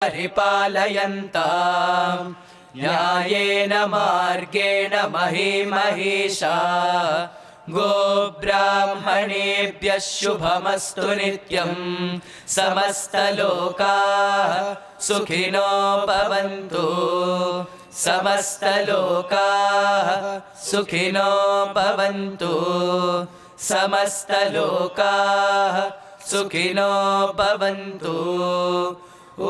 परिपालयन्तां न्यायेन मार्गेण महीमहीषा गोब्राह्मणेभ्यः शुभमस्तु नित्यं समस्तलोकाः सुखिनो भवन्तु समस्तलोकाः सुखिनो भवन्तु समस्तलोकाः सुखिनो भवन्तु ॐ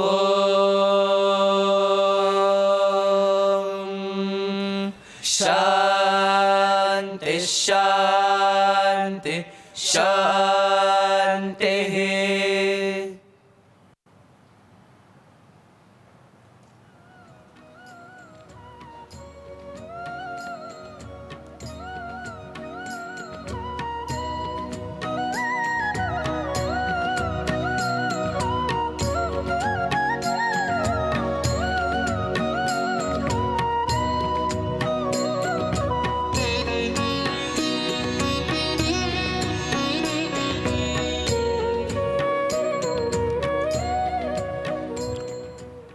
शान्ति शान्ति शान्तिः।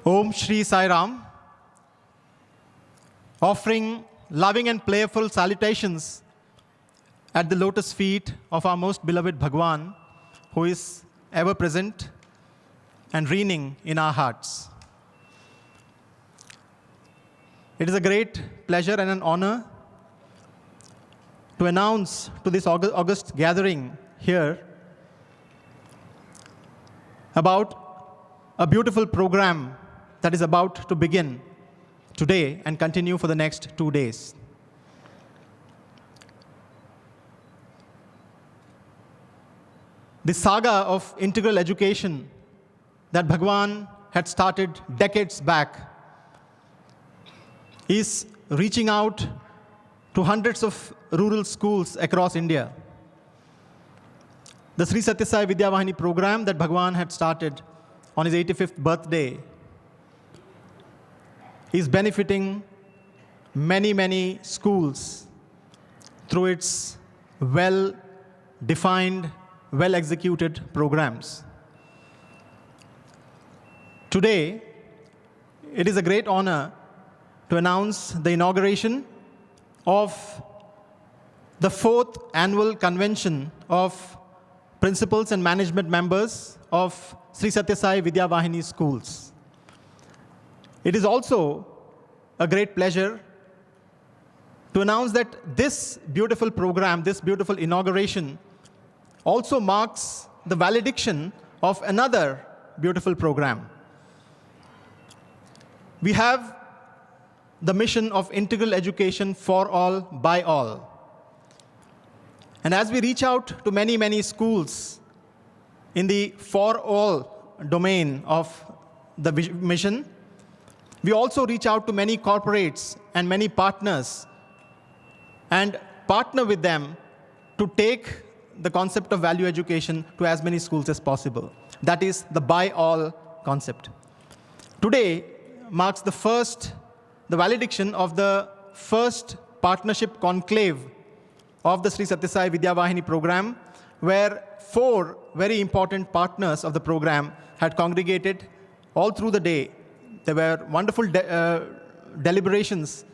Om Shri Sai Ram, offering loving and playful salutations at the lotus feet of our most beloved Bhagwan, who is ever present and reigning in our hearts. It is a great pleasure and an honor to announce to this august gathering here about a beautiful program that is about to begin today and continue for the next 2 days. The saga of integral education that Bhagwan had started decades back is reaching out to hundreds of rural schools across India. The Sri Sathya Sai Vidya Vahini program that Bhagwan had started on his 85th birthday is benefiting many, many schools through its well-defined, well-executed programs. Today, it is a great honor to announce the inauguration of the 4th annual convention of principals and management members of Sri Sathya Sai Vidya Vahini schools. It is also a great pleasure to announce that this beautiful program, this beautiful inauguration, also marks the valediction of another beautiful program. We have the mission of integral education for all, by all. And as we reach out to many, many schools in the for all domain of the mission, we also reach out to many corporates and many partners and partner with them to take the concept of value education to as many schools as possible. That is the by all concept. Today marks the valediction of the first partnership conclave of the Sri Sathya Sai Vidya Vahini program, where 4 very important partners of the program had congregated all through the day. There were wonderful deliberations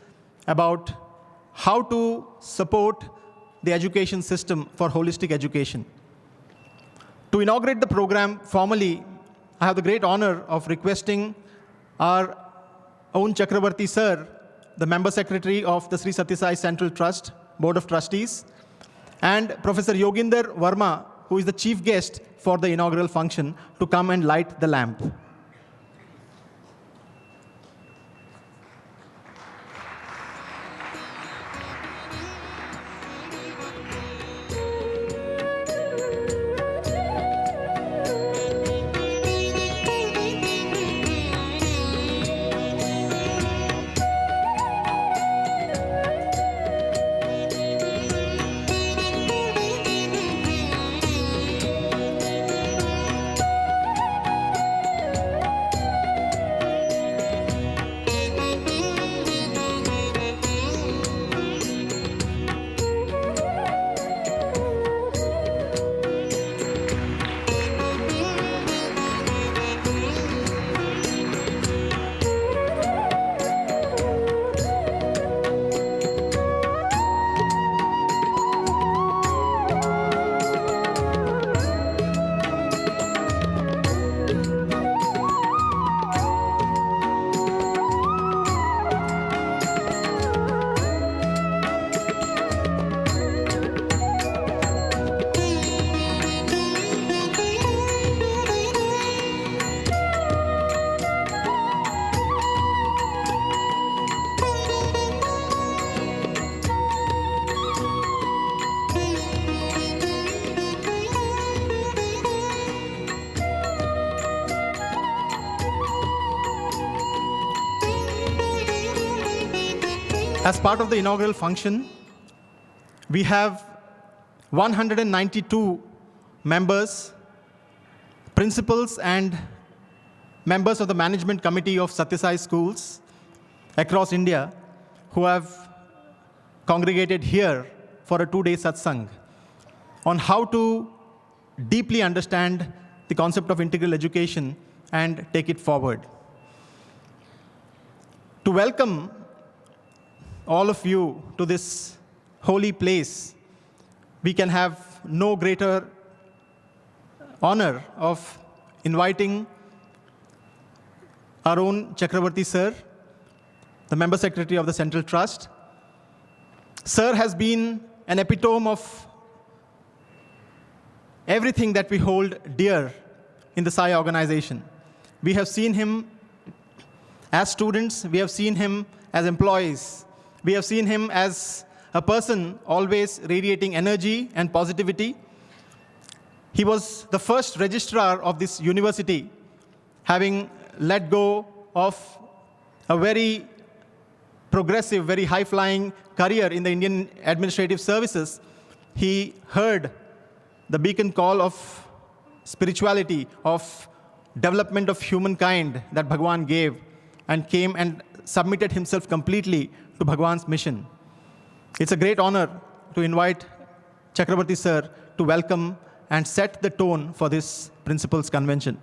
about how to support the education system for holistic education. To inaugurate the program formally, I have the great honor of requesting our own Chakravarthi sir, the member secretary of the Sri Sathya Sai Central Trust, Board of Trustees, and Professor Yognder Verma, who is the chief guest for the inaugural function, to come and light the lamp. As part of the inaugural function, we have 192 members, principals and members of the management committee of Sathya Sai schools across India who have congregated here for a 2-day satsang on how to deeply understand the concept of integral education and take it forward. To welcome all of you to this holy place, we can have no greater honor of inviting our own Chakravarthi sir, the member secretary of the Central Trust. Sir has been an epitome of everything that we hold dear in the Sai organization. We have seen him as students, we have seen him as employees, we have seen him as a person always radiating energy and positivity. He was the first registrar of this university, having let go of a very progressive, very high-flying career in the Indian administrative services. He heard the beacon call of spirituality, of development of humankind that Bhagwan gave, and came and submitted himself completely to Bhagwan's mission. It's a great honor to invite Chakravarthi sir to welcome and set the tone for this Principals Convention.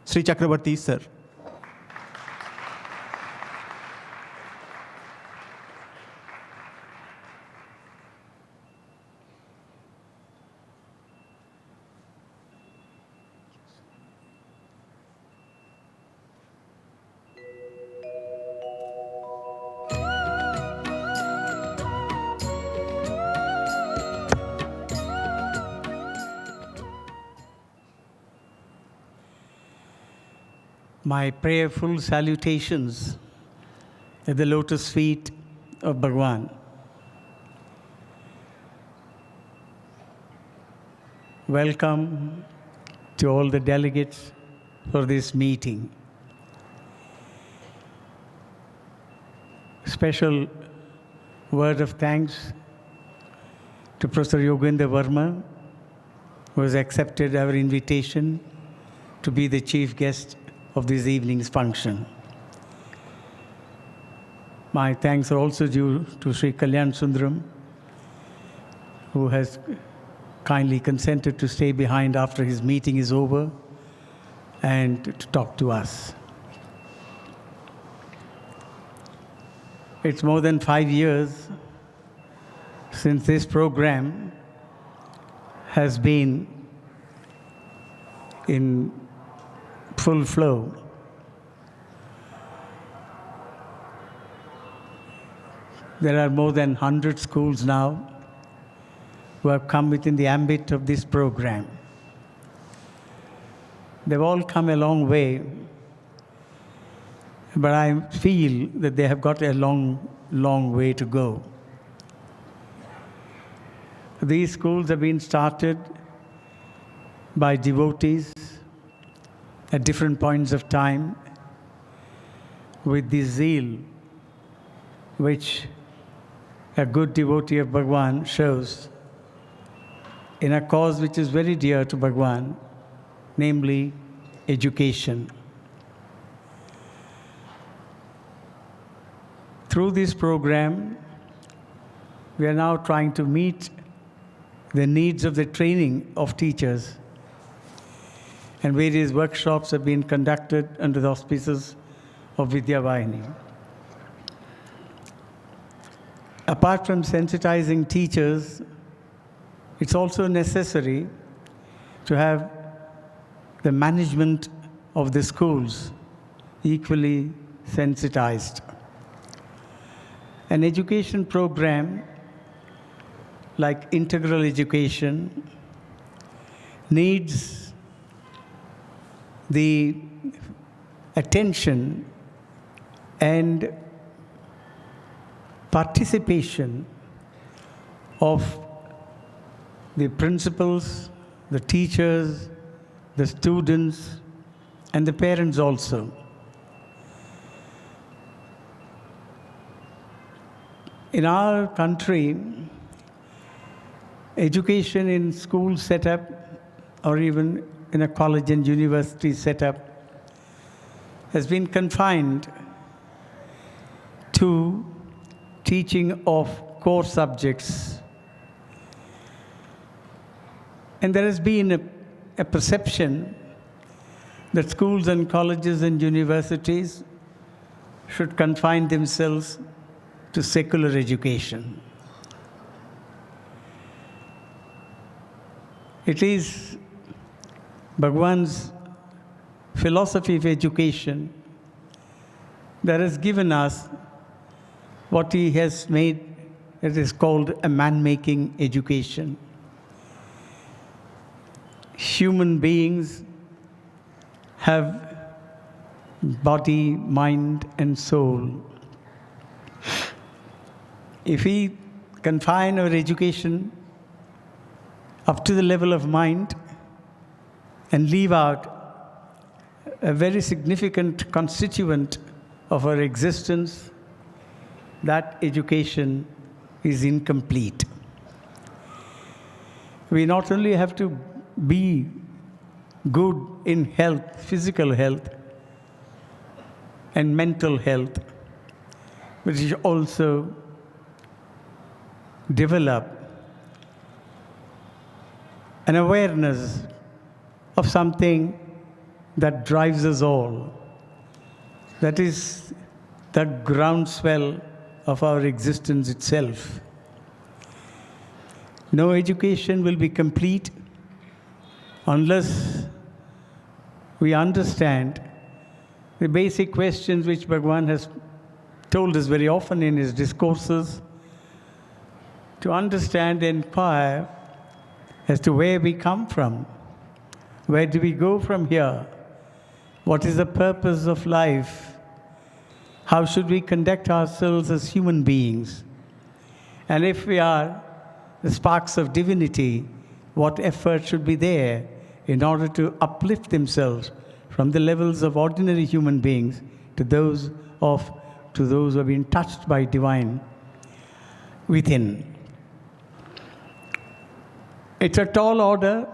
Sri Chakravarthi sir. My prayerful salutations at the lotus feet of Bhagwan. Welcome to all the delegates for this meeting. Special word of thanks to Professor Yognder Verma, who has accepted our invitation to be the chief guest of this evening's function. My thanks are also due to Sri Kalyan Sundaram, who has kindly consented to stay behind after his meeting is over and to talk to us. It's more than 5 years since this program has been in full flow. There are more than 100 schools now who have come within the ambit of this program. They've all come a long way, but I feel that they have got a long, long way to go. These schools have been started by devotees at different points of time with the zeal which a good devotee of Bhagwan shows in a cause which is very dear to Bhagwan, namely education. Through this program, we are now trying to meet the needs of the training of teachers, and various workshops have been conducted under the auspices of Vidya Vahini. Apart from sensitizing teachers, it's also necessary to have the management of the schools equally sensitized. An education program like integral education needs the attention and participation of the principals, the teachers, the students, and the parents also. In our country, education in school setup or even in a college and university setup has been confined to teaching of core subjects. And there has been a perception that schools and colleges and universities should confine themselves to secular education. It is Bhagwan's philosophy of education that has given us what he has made, it is called a man-making education. Human beings have body, mind, and soul. If we confine our education up to the level of mind and leave out a very significant constituent of our existence, that education is incomplete. We not only have to be good in health, physical health, and mental health, but we should also develop an awareness of something that drives us all. That is the groundswell of our existence itself. No education will be complete unless we understand the basic questions which Bhagwan has told us very often in his discourses, to understand and inquire as to where we come from, where do we go from here, what is the purpose of life, how should we conduct ourselves as human beings, and if we are the sparks of divinity, what effort should be there in order to uplift themselves from the levels of ordinary human beings to those who have been touched by divine within. It's a tall order.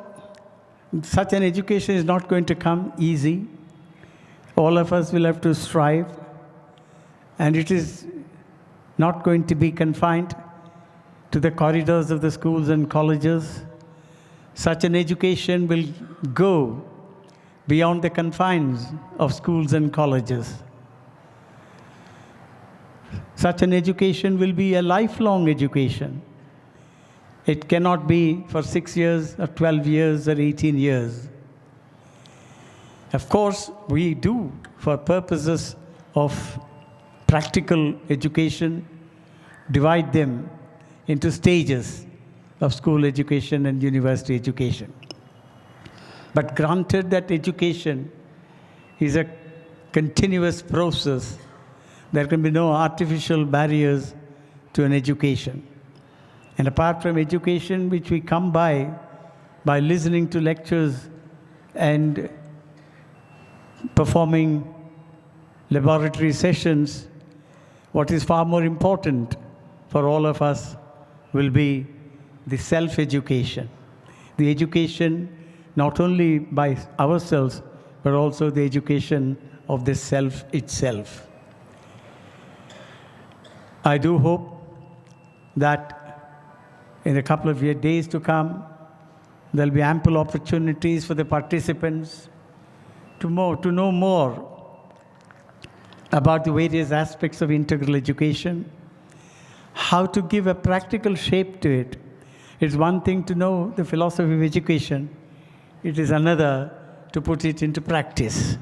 Such an education is not going to come easy. All of us will have to strive, and it is not going to be confined to the corridors of the schools and colleges. Such an education will go beyond the confines of schools and colleges. Such an education will be a lifelong education. It cannot be for 6 years or 12 years or 18 years. Of course, we do, for purposes of practical education, divide them into stages of school education and university education. But granted that education is a continuous process, there can be no artificial barriers to an education. And apart from education, which we come by listening to lectures and performing laboratory sessions, what is far more important for all of us will be the self-education. The education not only by ourselves, but also the education of the self itself. I do hope that in a couple of days to come, there will be ample opportunities for the participants to know more about the various aspects of integral education, how to give a practical shape to it. It's one thing to know the philosophy of education. It is another to put it into practice,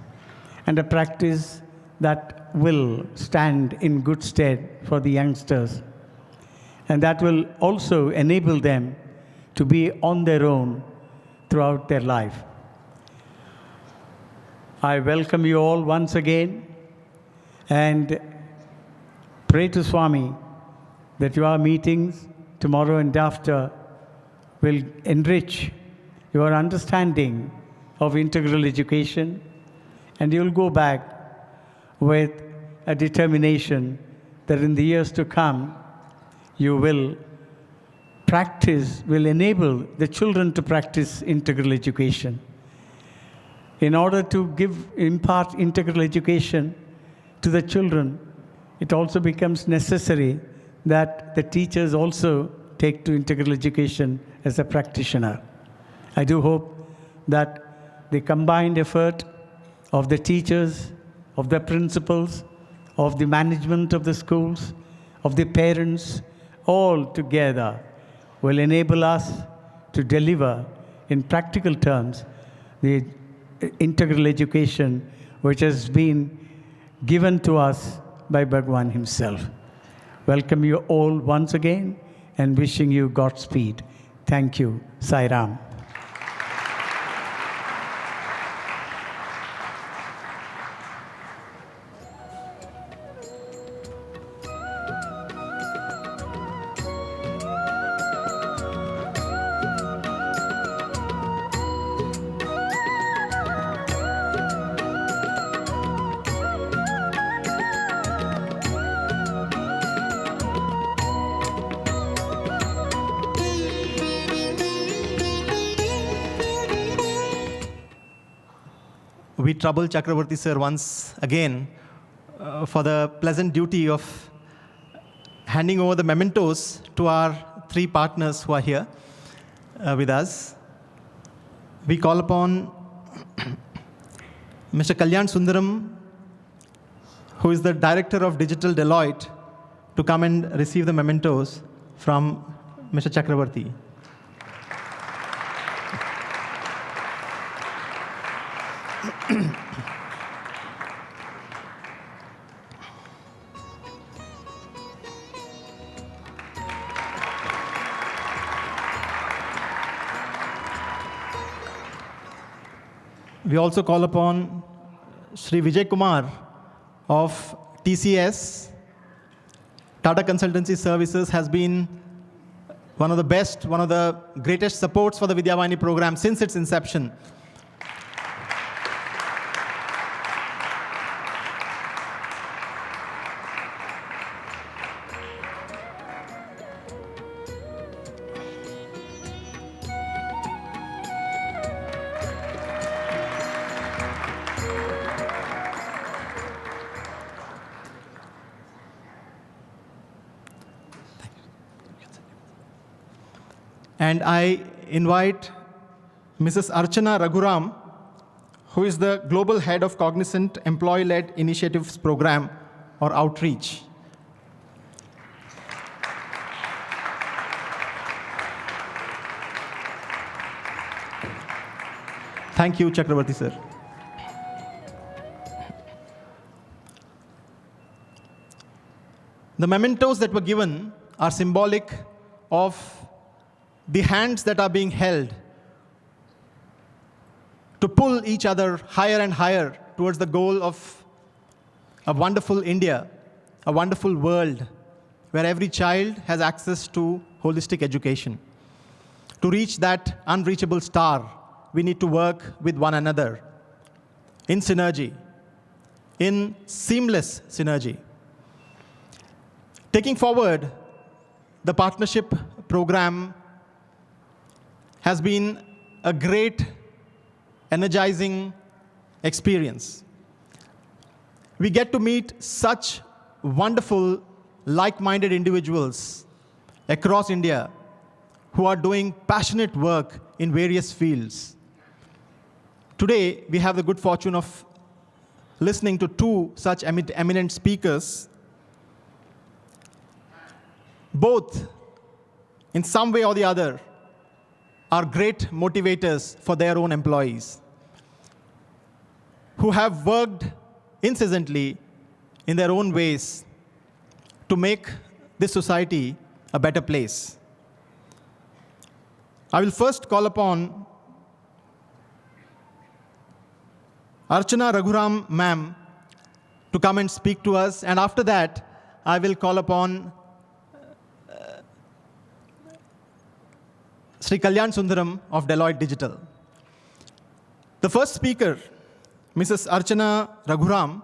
and a practice that will stand in good stead for the youngsters. And that will also enable them to be on their own throughout their life. I welcome you all once again and pray to Swami that your meetings tomorrow and after will enrich your understanding of integral education, and you'll go back with a determination that in the years to come, you will enable the children to practice integral education. In order to impart integral education to the children, it also becomes necessary that the teachers also take to integral education as a practitioner. I do hope that the combined effort of the teachers, of the principals, of the management of the schools, of the parents, all together will enable us to deliver in practical terms the integral education which has been given to us by Bhagwan himself. Welcome you all once again and wishing you Godspeed. Thank you. Sai Ram. We trouble Chakravarthi sir once again for the pleasant duty of handing over the mementos to our three partners who are here with us. We call upon Mr. Kalyan Sundaram, who is the Director of Digital Deloitte, to come and receive the mementos from Mr. Chakravarthi. We also call upon Shri Vijay Kumar of TCS. Tata Consultancy Services has been one of the best, one of the greatest supports for the Vidya Vahini program since its inception. And I invite Mrs. Archana Raghuram, who is the Global Head of Cognizant Employee-Led Initiatives Program or Outreach. Thank you, Chakravarthi sir. The mementos that were given are symbolic of the hands that are being held to pull each other higher and higher towards the goal of a wonderful India, a wonderful world where every child has access to holistic education. To reach that unreachable star, we need to work with one another in synergy, in seamless synergy. Taking forward the partnership program has been a great, energizing experience. We get to meet such wonderful, like-minded individuals across India who are doing passionate work in various fields. Today, we have the good fortune of listening to two such eminent speakers. Both, in some way or the other, are great motivators for their own employees who have worked incessantly in their own ways to make this society a better place. I will first call upon Archana Raghuram ma'am to come and speak to us, and after that I will call upon Sri Kalyan Sundaram of Deloitte Digital. The first speaker, Mrs. Archana Raghuram,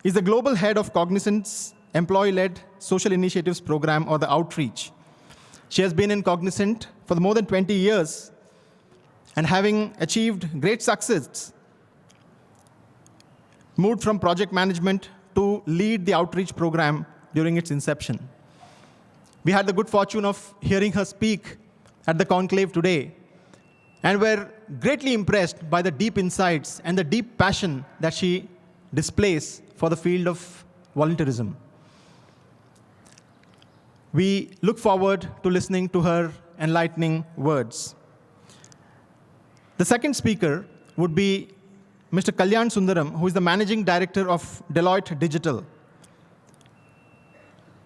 is the Global Head of Cognizant's Employee-Led Social Initiatives Program, or the Outreach. She has been in Cognizant for more than 20 years and having achieved great success, moved from project management to lead the outreach program during its inception. We had the good fortune of hearing her speak at the conclave today, and were greatly impressed by the deep insights and the deep passion that she displays for the field of volunteerism. We look forward to listening to her enlightening words. The second speaker would be Mr. Kalyan Sundaram, who is the Managing Director of Deloitte Digital.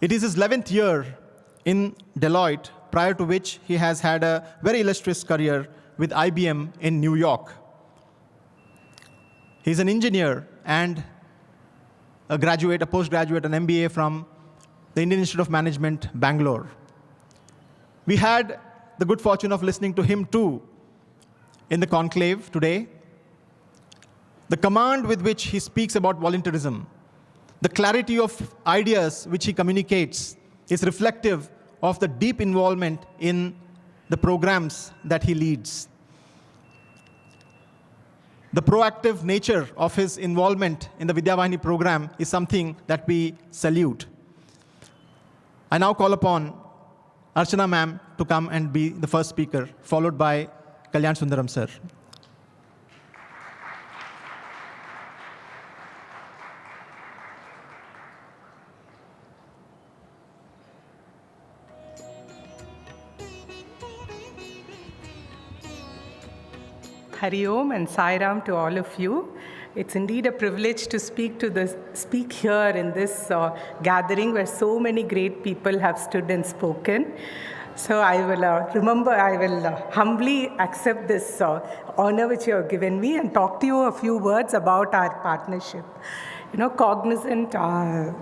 It is his 11th year in Deloitte, prior to which he has had a very illustrious career with IBM in New York. He's an engineer and a graduate, a postgraduate, an MBA from the Indian Institute of Management, Bangalore. We had the good fortune of listening to him too in the conclave today. The command with which he speaks about volunteerism, the clarity of ideas which he communicates is reflective of the deep involvement in the programs that he leads. The proactive nature of his involvement in the Vidya Vahini program is something that we salute. I now call upon Archana ma'am to come and be the first speaker, followed by Kalyan Sundaram sir. Hari Om and Sai Ram to all of you. It's indeed a privilege to speak here in this gathering where so many great people have stood and spoken. So I will humbly accept this honor which you have given me and talk to you a few words about our partnership. Cognizant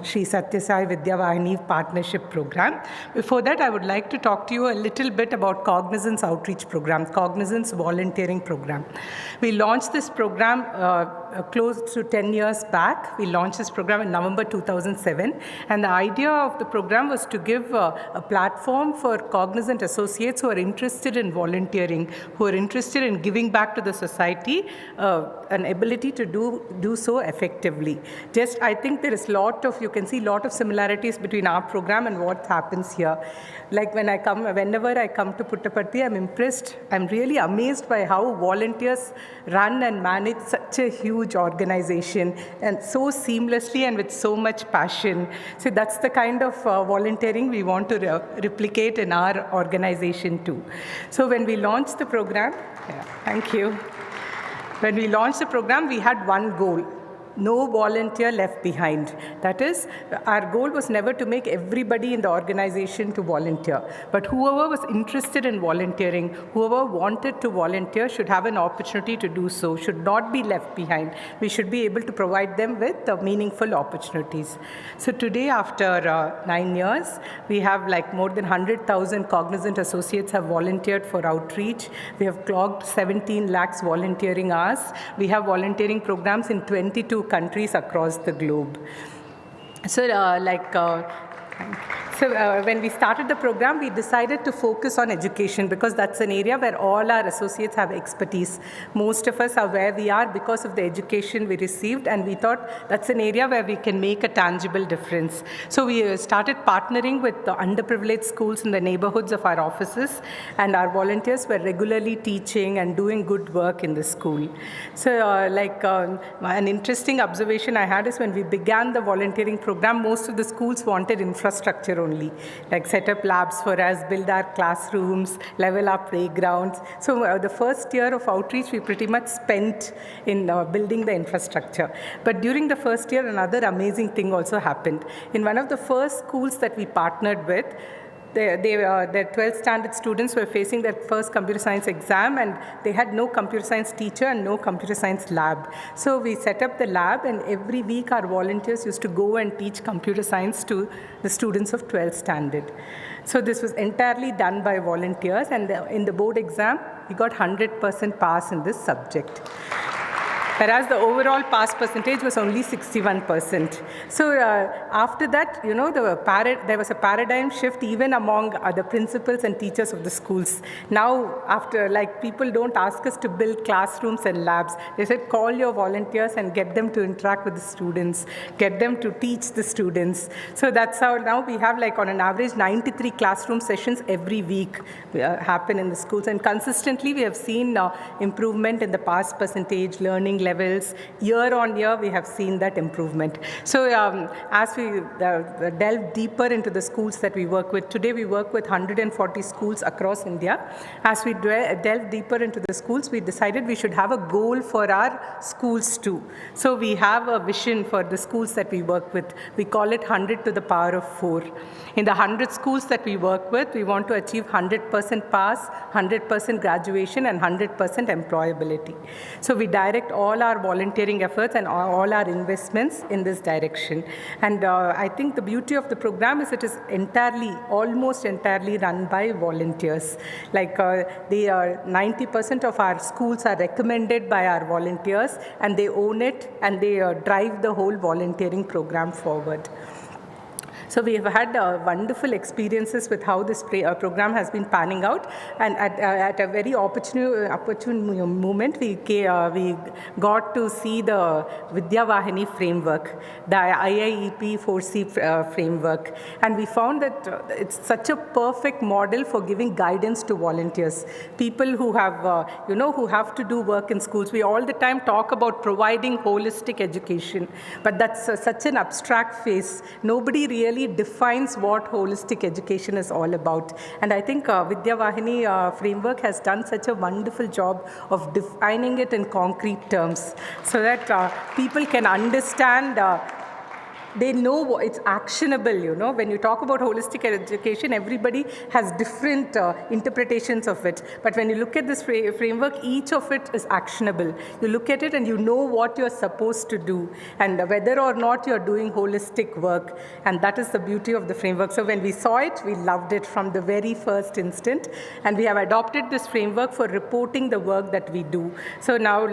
Shri Sathya Sai Vidya Vahini Partnership Program. Before that, I would like to talk to you a little bit about Cognizant's outreach program, Cognizant's volunteering program. We launched this program close to 10 years back. We launched this program in November 2007. And the idea of the program was to give a platform for Cognizant associates who are interested in volunteering, who are interested in giving back to the society, an ability to do so effectively. I think there is you can see a lot of similarities between our program and what happens here. Like whenever I come to Puttaparthi, I'm impressed, I'm really amazed by how volunteers run and manage such a huge organization and so seamlessly and with so much passion. So that's the kind of volunteering we want to replicate in our organization too. So when we launched the program, thank you. When we launched the program, we had one goal. No volunteer left behind. That is, our goal was never to make everybody in the organization to volunteer, but whoever was interested in volunteering, whoever wanted to volunteer should have an opportunity to do so, should not be left behind. We should be able to provide them with meaningful opportunities. So today, after 9 years, we have more than 100,000 Cognizant associates have volunteered for outreach. We have clocked 17 lakhs volunteering hours. We have volunteering programs in 22 countries across the globe. So, when we started the program, we decided to focus on education because that's an area where all our associates have expertise. Most of us are where we are because of the education we received, and we thought that's an area where we can make a tangible difference. So we started partnering with the underprivileged schools in the neighborhoods of our offices, and our volunteers were regularly teaching and doing good work in the school. So an interesting observation I had is when we began the volunteering program, most of the schools wanted infrastructure only, like set up labs for us, build our classrooms, level our playgrounds. So the first year of outreach, we pretty much spent in building the infrastructure. But during the first year, another amazing thing also happened. In one of the first schools that we partnered with, their 12th standard students were facing their first computer science exam, and they had no computer science teacher and no computer science lab. So we set up the lab, and every week our volunteers used to go and teach computer science to the students of 12th standard. So this was entirely done by volunteers, and in the board exam, we got 100% pass in this subject. whereas the overall pass percentage was only 61%. So after that, there was a paradigm shift even among the principals and teachers of the schools. Now, after, people don't ask us to build classrooms and labs. They said, call your volunteers and get them to interact with the students, get them to teach the students. So that's how now we have, on an average, 93 classroom sessions every week happen in the schools. And consistently, we have seen improvement in the pass percentage, learning levels. Year on year, we have seen that improvement. So as we delve deeper into the schools that we work with, today we work with 140 schools across India. As we delve deeper into the schools, we decided we should have a goal for our schools too. So we have a vision for the schools that we work with. We call it 100 to the power of 4. In the 100 schools that we work with, we want to achieve 100% pass, 100% graduation, and 100% employability. So we direct all our volunteering efforts and all our investments in this direction. And I think the beauty of the program is it is almost entirely run by volunteers. 90% of our schools are recommended by our volunteers, and they own it, and they drive the whole volunteering program forward. So we have had wonderful experiences with how this program has been panning out, and at a very opportune moment, we got to see the Vidya Vahini framework, the IIEP 4C framework, and we found that it's such a perfect model for giving guidance to volunteers, people who have who have to do work in schools. We all the time talk about providing holistic education, but that's such an abstract phase. Nobody really defines what holistic education is all about. And I think Vidya Vahini framework has done such a wonderful job of defining it in concrete terms so that people can understand they know it's actionable, When you talk about holistic education, everybody has different interpretations of it. But when you look at this framework, each of it is actionable. You look at it and you know what you're supposed to do and whether or not you're doing holistic work. And that is the beauty of the framework. So when we saw it, we loved it from the very first instant. And we have adopted this framework for reporting the work that we do. So now,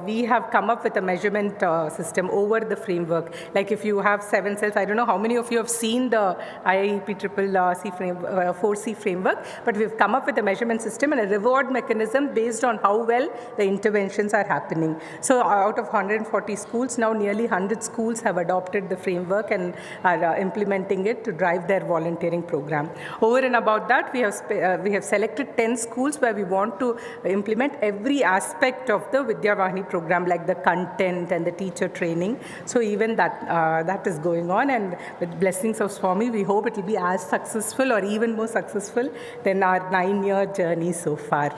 we have come up with a measurement system over the framework. If you have 7 cells, I don't know how many of you have seen the IIEP 4C framework, but we've come up with a measurement system and a reward mechanism based on how well the interventions are happening. So out of 140 schools, now nearly 100 schools have adopted the framework and are implementing it to drive their volunteering program. Over and about that, we have selected 10 schools where we want to implement every aspect of the Vidya Vahini program, like the content and the teacher training. So even that is going on, and with blessings of Swami, we hope it will be as successful or even more successful than our 9-year journey so far.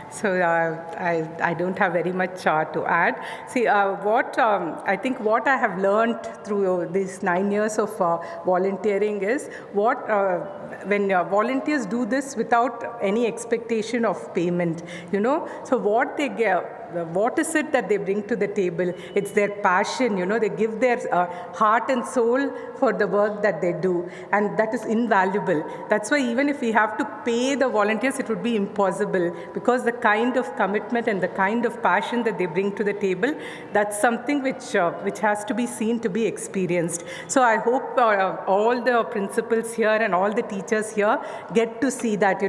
So I don't have very much to add. See, I think what I have learned through these 9 years of volunteering is when volunteers do this without any expectation of payment, so what is it that they bring to the table? It's their passion, they give their heart and soul for the work that they do, and that is invaluable. That's why even if we have to pay the volunteers, it would be impossible, because the kind of commitment and the kind of passion that they bring to the table, that's something which has to be seen, to be experienced. So I hope all the principals here and all the teachers here get to see that,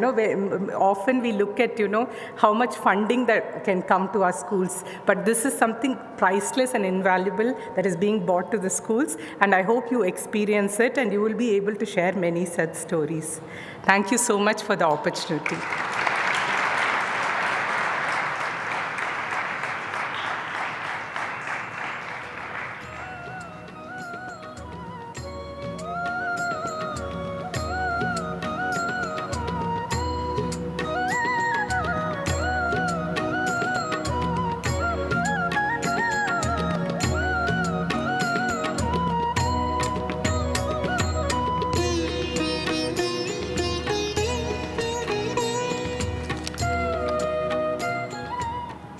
often we look at, how much funding that can come to us schools, but this is something priceless and invaluable that is being brought to the schools, and I hope you experience it and you will be able to share many such stories. Thank you so much for the opportunity.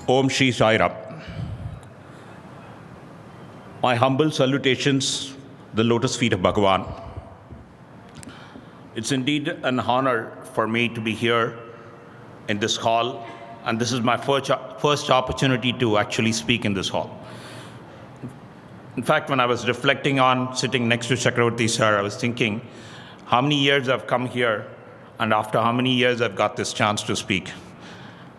Om Shri Sai Ram. My humble salutations, the lotus feet of Bhagavan. It's indeed an honor for me to be here in this hall and this is my first opportunity to actually speak in this hall. In fact, when I was reflecting on sitting next to Chakravarthi sir, I was thinking how many years I've come here, and after how many years I've got this chance to speak.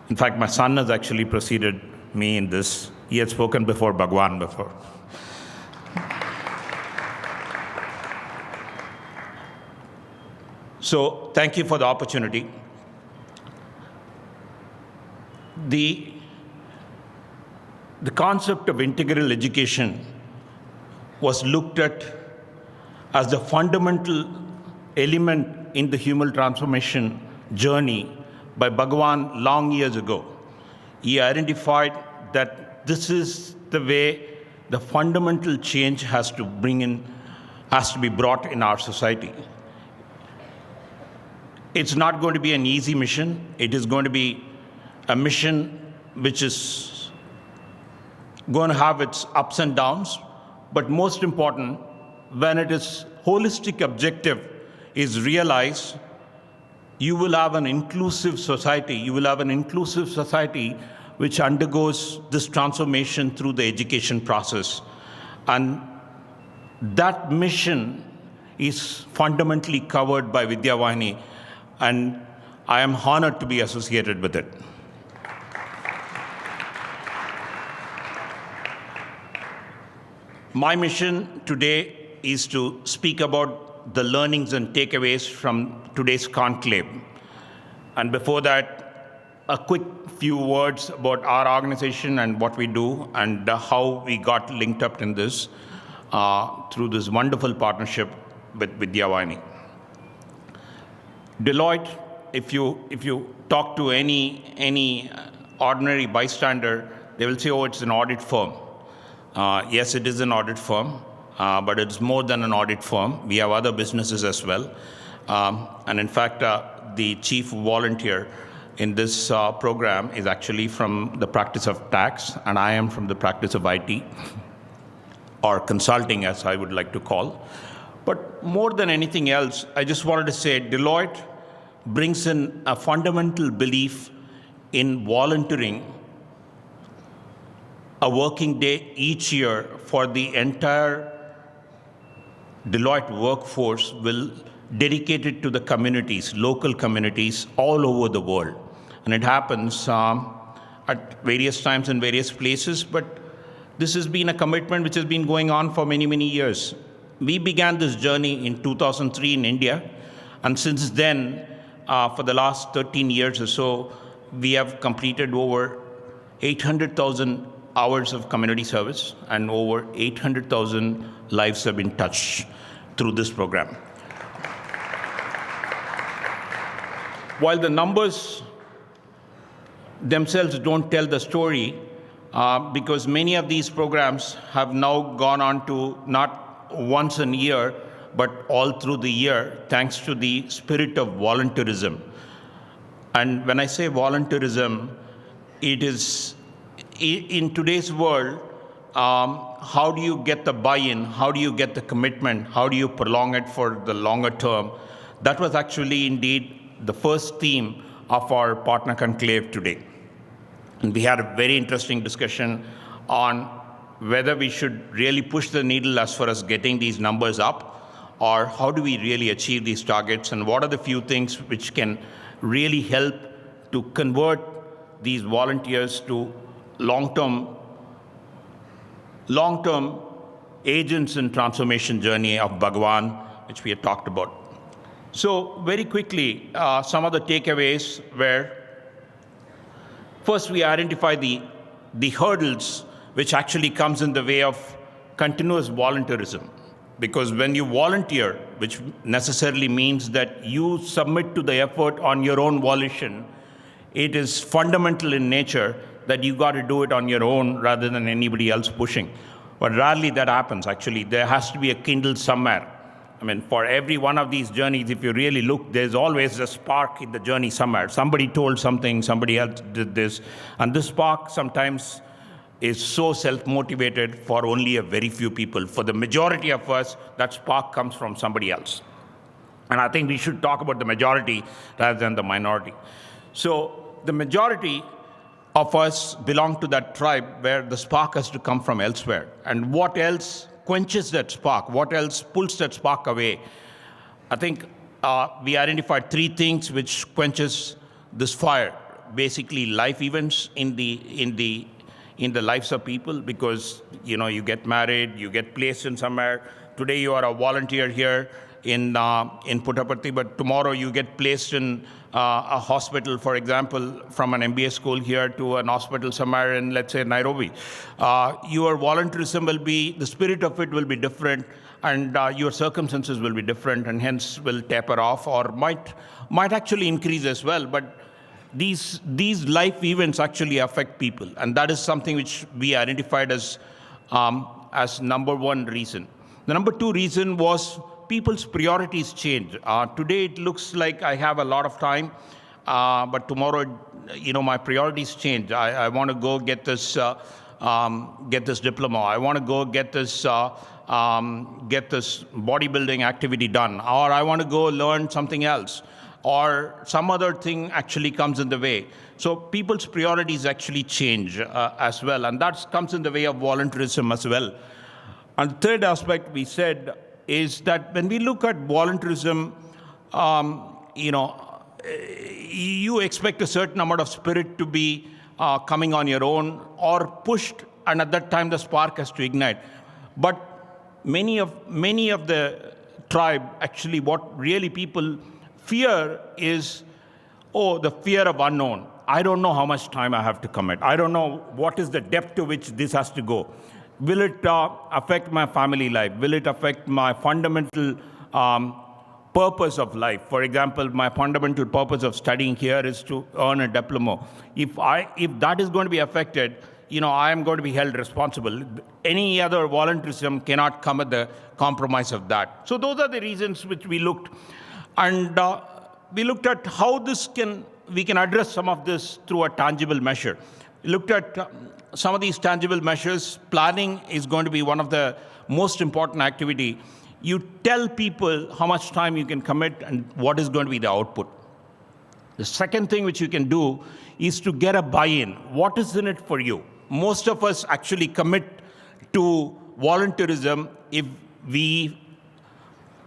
In fact, my son has actually preceded me in this. He had spoken before Bhagwan before. So thank you for the opportunity. The concept of integral education was looked at as the fundamental element in the human transformation journey by Bhagwan long years ago. He identified that this is the way the fundamental change has to be brought in our society. It's not going to be an easy mission. It is going to be a mission which is going to have its ups and downs, but most important, when its holistic objective is realized, you will have an inclusive society. You will have an inclusive society which undergoes this transformation through the education process. And that mission is fundamentally covered by Vidya Vahini, and I am honored to be associated with it. My mission today is to speak about the learnings and takeaways from today's conclave. And before that, a quick few words about our organization and what we do and how we got linked up in this through this wonderful partnership with Vidya Vahini. Deloitte, if you talk to any ordinary bystander, they will say, oh, it's an audit firm. Yes, it is an audit firm, but it's more than an audit firm. We have other businesses as well. And in fact, the chief volunteer in this program is actually from the practice of tax, and I am from the practice of IT, or consulting as I would like to call. But more than anything else, I just wanted to say Deloitte brings in a fundamental belief in volunteering a working day each year for the entire Deloitte workforce will dedicate it to the communities, local communities all over the world. And it happens at various times in various places, but this has been a commitment which has been going on for many, many years. We began this journey in 2003 in India, and since then, for the last 13 years or so, we have completed over 800,000 hours of community service, and over 800,000 lives have been touched through this program. While the numbers themselves don't tell the story, because many of these programs have now gone on to not once a year, but all through the year, thanks to the spirit of volunteerism. And when I say volunteerism, it is, in today's world, how do you get the buy-in? How do you get the commitment? How do you prolong it for the longer term? That was actually indeed the first theme of our partner conclave today. And we had a very interesting discussion on whether we should really push the needle as far as getting these numbers up, or how do we really achieve these targets, and what are the few things which can really help to convert these volunteers to long-term agents in transformation journey of Bhagwan, which we had talked about. So very quickly, some of the takeaways were, first we identify the hurdles which actually comes in the way of continuous volunteerism. Because when you volunteer, which necessarily means that you submit to the effort on your own volition, it is fundamental in nature that you got to do it on your own rather than anybody else pushing. But rarely that happens, actually. There has to be a kindle somewhere. I mean, for every one of these journeys, if you really look, there's always a spark in the journey somewhere. Somebody told something, somebody else did this. And this spark sometimes is so self-motivated for only a very few people. For the majority of us, that spark comes from somebody else. And I think we should talk about the majority rather than the minority. So the majority of us belong to that tribe where the spark has to come from elsewhere. And what else quenches that spark? What else pulls that spark away? I think we identified three things which quenches this fire. Basically, life events in the lives of people, because you get married, you get placed in somewhere. Today you are a volunteer here in Puttaparthi, but tomorrow you get placed in a hospital, for example, from an MBA school here to an hospital somewhere in, let's say, Nairobi. Your volunteerism will be, the spirit of it will be different, and your circumstances will be different, and hence will taper off or might actually increase as well. But these life events actually affect people, and that is something which we identified as number one reason. The number two reason was people's priorities change. Today it looks like I have a lot of time, but tomorrow, my priorities change. I want to go get this diploma. I want to go get this bodybuilding activity done, or I want to go learn something else, or some other thing actually comes in the way. So people's priorities actually change as well, and that comes in the way of volunteerism as well. And the third aspect we said is that when we look at volunteerism, you expect a certain amount of spirit to be coming on your own or pushed, and at that time the spark has to ignite. But many of the tribe, actually what really people fear is, the fear of unknown. I don't know how much time I have to commit. I don't know what is the depth to which this has to go. Will it affect my family life? Will it affect my fundamental purpose of life? For example, my fundamental purpose of studying here is to earn a diploma. If that is going to be affected, I am going to be held responsible. Any other volunteerism cannot come at the compromise of that. So those are the reasons which we looked. And we looked at how we can address some of this through a tangible measure. We looked at some of these tangible measures. Planning is going to be one of the most important activity. You tell people how much time you can commit and what is going to be the output. The second thing which you can do is to get a buy-in. What is in it for you? Most of us actually commit to volunteerism if we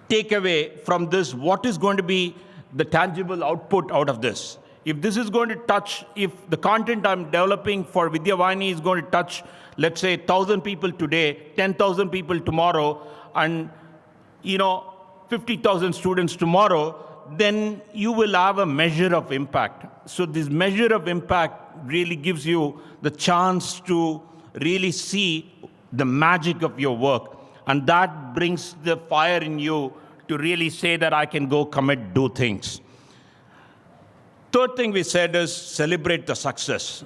take away from this what is going to be the tangible output out of this. If this is going to touch, if the content I'm developing for Vidya Vahini is going to touch, let's say, 1,000 people today, 10,000 people tomorrow, and 50,000 students tomorrow, then you will have a measure of impact. So this measure of impact really gives you the chance to really see the magic of your work. And that brings the fire in you to really say that I can go commit, do things. Third thing we said is celebrate the success,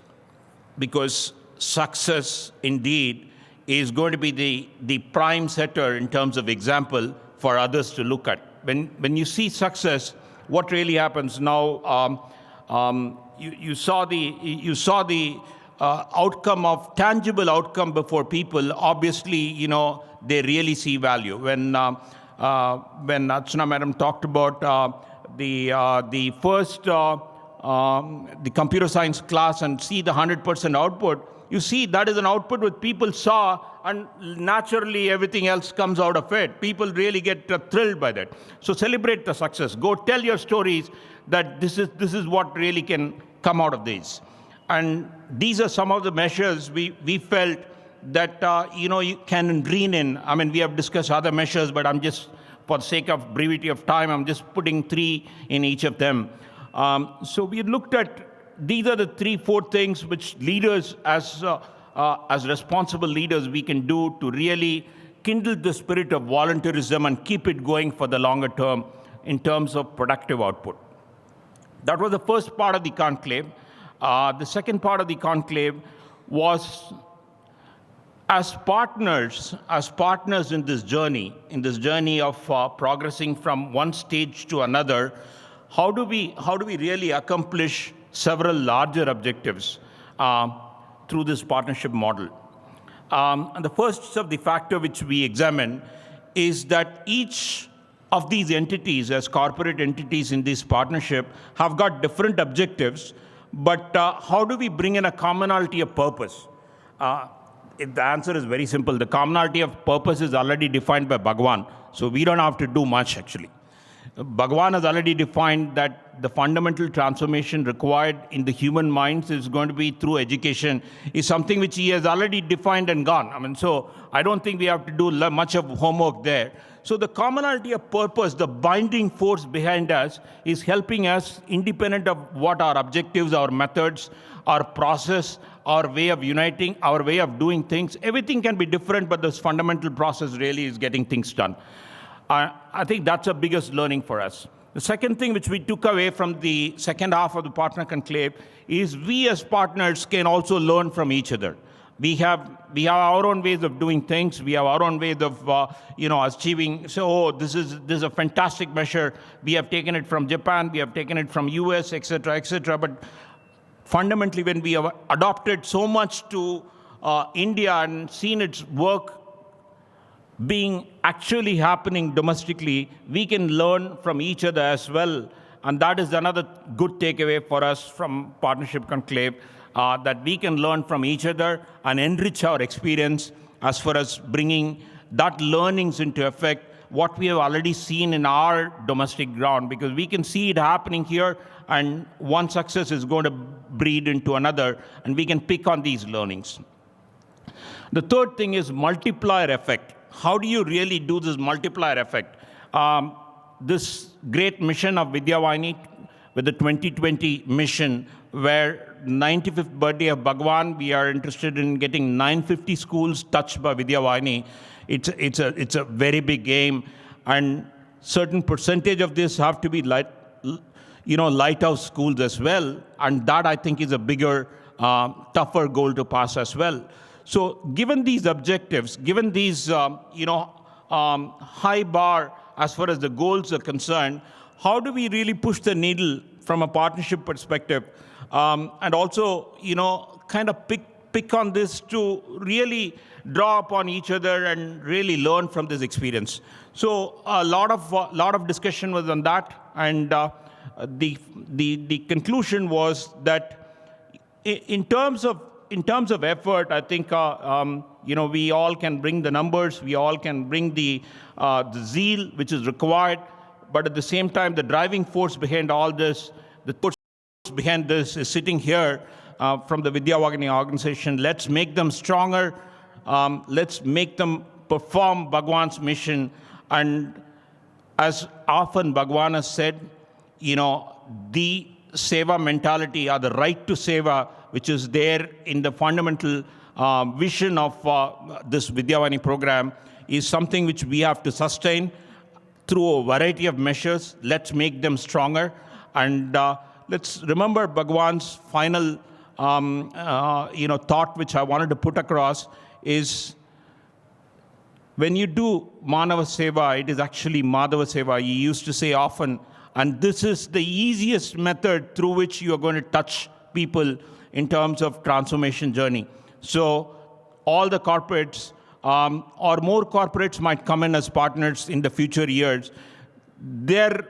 because success indeed is going to be the prime setter in terms of example for others to look at. When you see success, what really happens now? You saw the outcome of tangible outcome before people. Obviously, they really see value. When Archana madam talked about the first the computer science class and see the 100% output, you see that is an output which people saw, and naturally everything else comes out of it. People really get thrilled by that. So celebrate the success. Go tell your stories that this is what really can come out of these. And these are some of the measures we felt that you can green in. I mean, we have discussed other measures, but I'm just, for the sake of brevity of time, I'm just putting 3 in each of them. So we looked at, these are the 3-4 things which leaders, as responsible leaders, we can do to really kindle the spirit of volunteerism and keep it going for the longer term in terms of productive output. That was the first part of the conclave. The second part of the conclave was, as partners in this journey of progressing from one stage to another, how do we really accomplish several larger objectives through this partnership model? And the first of the factor which we examine is that each of these entities, as corporate entities in this partnership, have got different objectives, But how do we bring in a commonality of purpose? The answer is very simple. The commonality of purpose is already defined by Bhagwan, so we don't have to do much actually. Bhagwan has already defined that the fundamental transformation required in the human minds is going to be through education, is something which he has already defined and gone. I mean, so I don't think we have to do much of homework there. So the commonality of purpose, the binding force behind us, is helping us, independent of what our objectives, our methods, our process, our way of uniting, our way of doing things. Everything can be different, but this fundamental process really is getting things done. I think that's the biggest learning for us. The second thing which we took away from the second half of the partner conclave is we as partners can also learn from each other. We have our own ways of doing things. We have our own ways of achieving. So this is a fantastic measure. We have taken it from Japan. We have taken it from US, etc., etc. But fundamentally, when we have adopted so much to India and seen its work being actually happening domestically, we can learn from each other as well. And that is another good takeaway for us from Partnership Conclave, that we can learn from each other and enrich our experience as far as bringing that learnings into effect, what we have already seen in our domestic ground, because we can see it happening here, and one success is going to breed into another, and we can pick on these learnings. The third thing is multiplier effect. How do you really do this multiplier effect? This great mission of Vidya Vahini with the 2020 mission, where 95th birthday of Bhagwan, we are interested in getting 950 schools touched by Vidya Vahini. It's a very big aim, and certain percentage of this have to be lighthouse schools as well, and that I think is a bigger, tougher goal to pass as well. So given these objectives, given these high bar as far as the goals are concerned, how do we really push the needle from a partnership perspective, and also kind of pick on this to really draw upon each other and really learn from this experience? So a lot of discussion was on that, and the conclusion was that in terms of effort, I think we all can bring the numbers, we all can bring the zeal which is required, but at the same time, the driving force behind all this, the force behind this is sitting here from the Vidya Vahini organization. Let's make them stronger. Let's make them perform Bhagwan's mission. And as often Bhagwan has said, the seva mentality, or the right to seva, which is there in the fundamental vision of this Vidya Vahini program, is something which we have to sustain through a variety of measures. Let's make them stronger. And let's remember Bhagwan's final thought, which I wanted to put across, is when you do Manava Seva, it is actually Madhava Seva. He used to say often, and this is the easiest method through which you are going to touch people in terms of transformation journey. So all the corporates, or more corporates might come in as partners in the future years. Their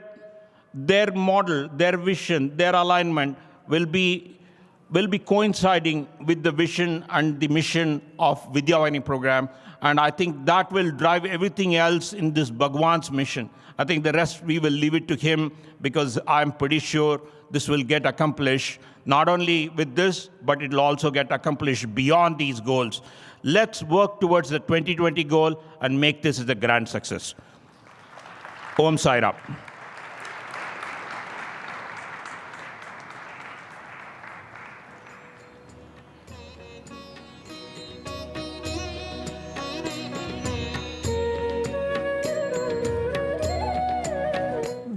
model, their vision, their alignment will be coinciding with the vision and the mission of Vidya Vahini program. And I think that will drive everything else in this Bhagwan's mission. I think the rest we will leave it to him, because I'm pretty sure this will get accomplished, not only with this, but it will also get accomplished beyond these goals. Let's work towards the 2020 goal and make this as a grand success. Om Sai Ram.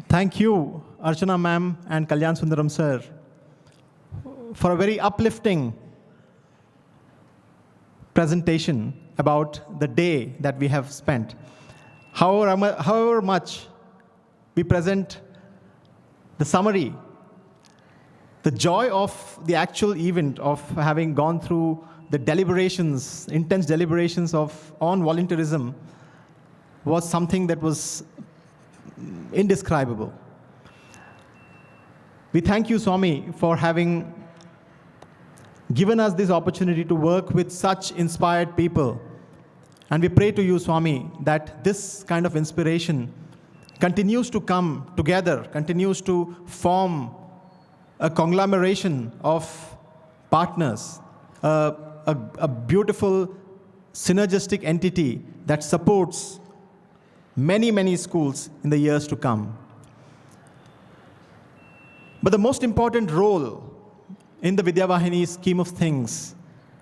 Thank you, Archana ma'am and Kalyan Sundaram sir, for a very uplifting presentation about the day that we have spent. However much we present the summary, the joy of the actual event of having gone through the deliberations, intense deliberations on volunteerism, was something that was indescribable. We thank you, Swami, for having given us this opportunity to work with such inspired people. And we pray to you, Swami, that this kind of inspiration continues to come together, continues to form a conglomeration of partners, a beautiful synergistic entity that supports many, many schools in the years to come. But the most important role in the Vidya Vahini scheme of things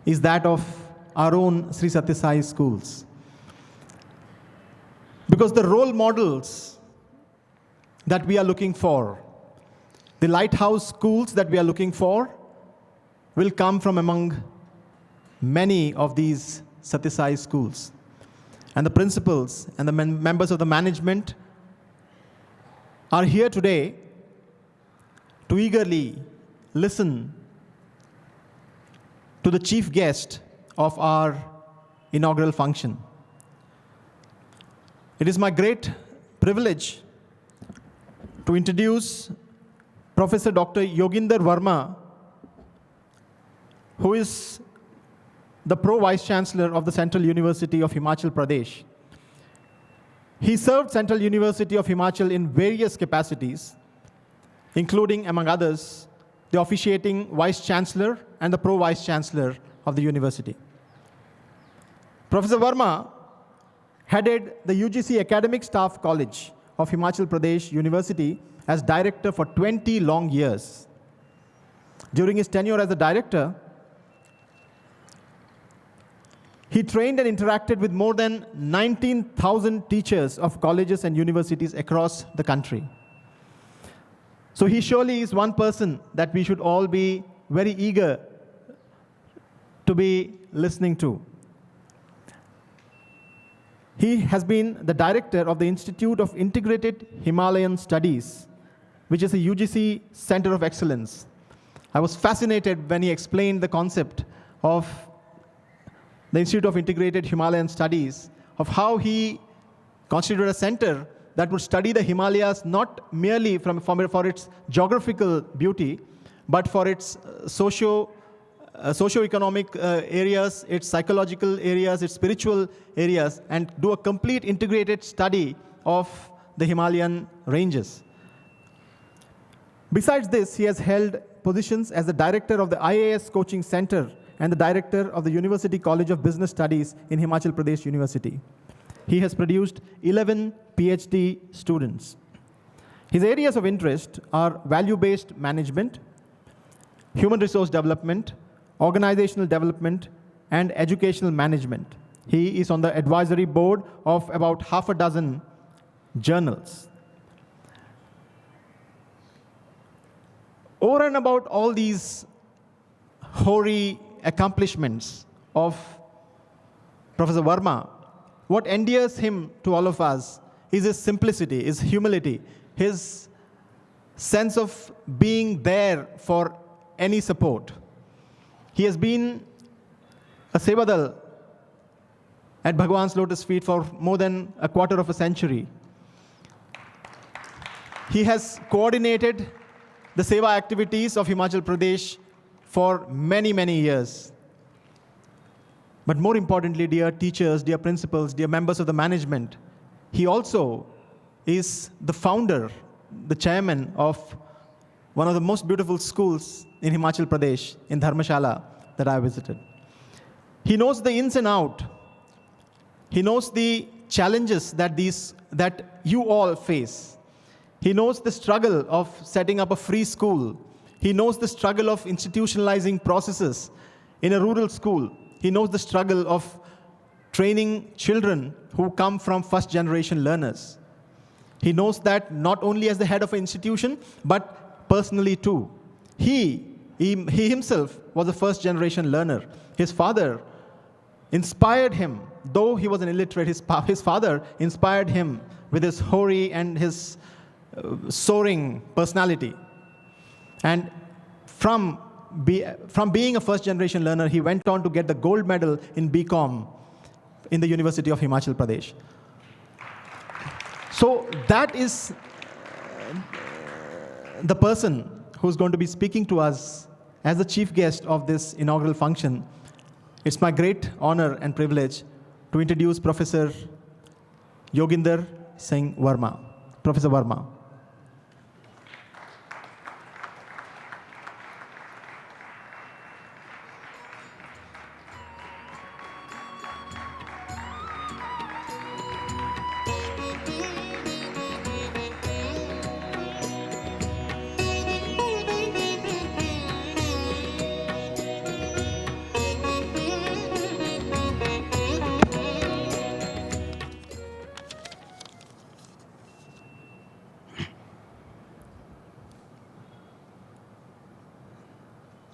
is that of our own Sri Sathya Sai schools. Because the role models that we are looking for, the lighthouse schools that we are looking for, will come from among many of these Sathya Sai schools. And the principals and the members of the management are here today to eagerly listen to the chief guest of our inaugural function. It is my great privilege to introduce Professor Dr. Yognder Verma, who is the Pro-Vice Chancellor of the Central University of Himachal Pradesh. He served Central University of Himachal in various capacities, including, among others, the officiating Vice Chancellor and the Pro-Vice Chancellor of the university. Professor Verma headed the UGC Academic Staff College of Himachal Pradesh University as director for 20 long years. During his tenure as a director, he trained and interacted with more than 19,000 teachers of colleges and universities across the country. So he surely is one person that we should all be very eager to be listening to. He has been the director of the Institute of Integrated Himalayan Studies, which is a UGC Center of Excellence. I was fascinated when he explained the concept of the Institute of Integrated Himalayan Studies, of how he constituted a center that would study the Himalayas not merely for its geographical beauty, but for its socio-economic areas, its psychological areas, its spiritual areas, and do a complete integrated study of the Himalayan ranges. Besides this, he has held positions as the director of the IAS Coaching Center and the director of the University College of Business Studies in Himachal Pradesh University. He has produced 11 PhD students. His areas of interest are value-based management, human resource development, organizational development, and educational management. He is on the advisory board of about half a dozen journals. Over and about all these hoary accomplishments of Professor Verma, what endears him to all of us is his simplicity, his humility, his sense of being there for any support. He has been a Sevadal at Bhagwan's lotus feet for more than a quarter of a century. He has coordinated the Seva activities of Himachal Pradesh for many, many years. But more importantly, dear teachers, dear principals, dear members of the management, he also is the founder, the chairman of one of the most beautiful schools in Himachal Pradesh, in Dharmashala, that I visited. He knows the ins and outs. He knows the challenges that you all face. He knows the struggle of setting up a free school. He knows the struggle of institutionalizing processes in a rural school. He knows the struggle of training children who come from first-generation learners. He knows that not only as the head of an institution, but personally too. He himself was a first-generation learner. His father inspired him, though he was an illiterate, his father inspired him with his hoary and his soaring personality. And from being a first-generation learner, he went on to get the gold medal in BCom in the University of Himachal Pradesh. So that is the person who's going to be speaking to us as the chief guest of this inaugural function, it's my great honor and privilege to introduce Professor Yognder Singh Verma. Professor Verma.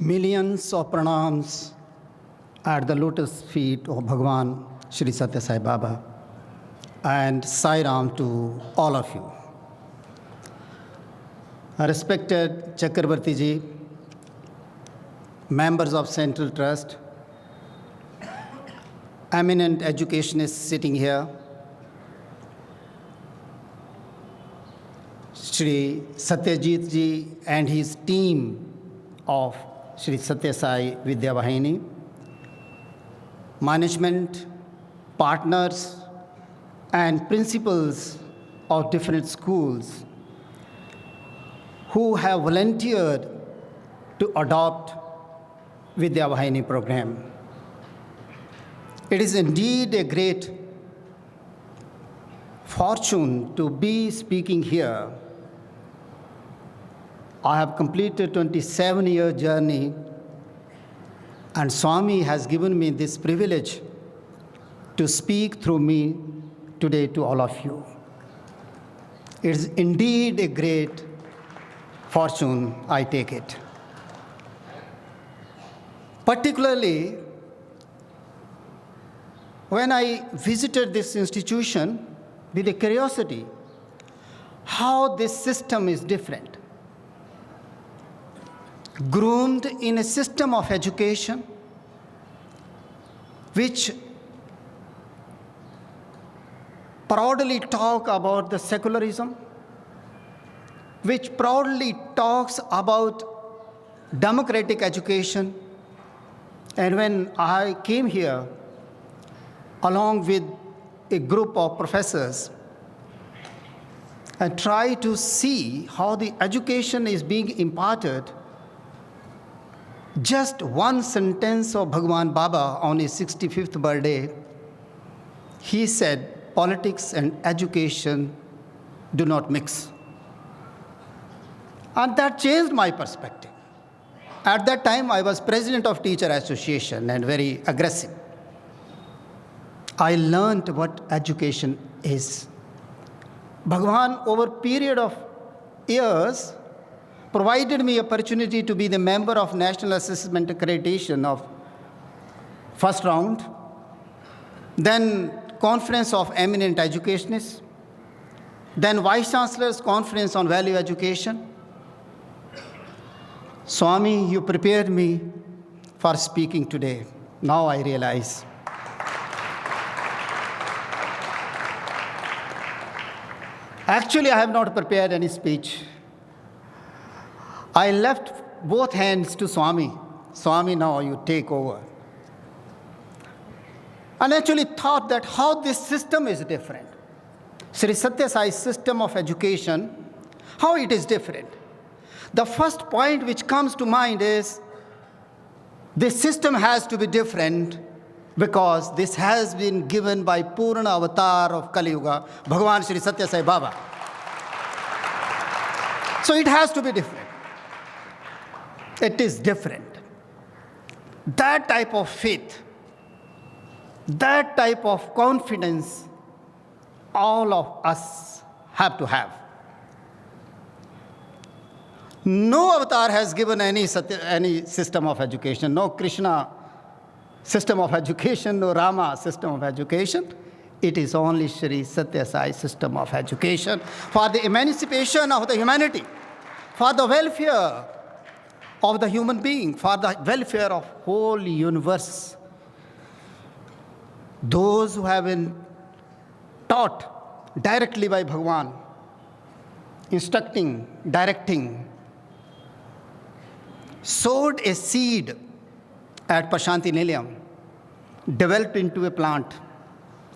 Millions of pranams at the lotus feet of Bhagwan Shri Sathya Sai Baba, and Sai Ram to all of you. Respected Chakravarthi ji, members of Central Trust, eminent educationists sitting here, Shri Satyajit ji and his team of Shri Sathya Sai Vidya Vahini, management, partners, and principals of different schools who have volunteered to adopt Vidya Vahini program. It is indeed a great fortune to be speaking here. I have completed 27-year journey, and Swami has given me this privilege to speak through me today to all of you. It is indeed a great fortune, I take it. Particularly, when I visited this institution with a curiosity, how this system is different. Groomed in a system of education which proudly talk about the secularism, which proudly talks about democratic education. And when I came here along with a group of professors and tried to see how the education is being imparted, just one sentence of Bhagwan Baba on his 65th birthday, he said, politics and education do not mix. And that changed my perspective. At that time, I was president of Teacher Association and very aggressive. I learned what education is. Bhagwan, over a period of years, provided me opportunity to be the member of National Assessment Accreditation of first round, then Conference of Eminent Educationists, then Vice Chancellor's Conference on Value Education. Swami, you prepared me for speaking today. Now I realize. Actually, I have not prepared any speech. I left both hands to Swami. Swami, now you take over. And actually thought that how this system is different. Sri Sathya Sai's system of education, how it is different. The first point which comes to mind is this system has to be different because this has been given by Purna Avatar of Kali Yuga, Bhagavan Sri Sathya Sai Baba. So it has to be different. It is different. That type of faith, that type of confidence, all of us have to have. No avatar has given any system of education, no Krishna system of education, no Rama system of education. It is only Shri Sathya Sai system of education for the emancipation of the humanity, for the welfare of the human being, for the welfare of whole universe. Those who have been taught directly by Bhagwan, instructing, directing, sowed a seed at Prasanthi Nilayam, developed into a plant,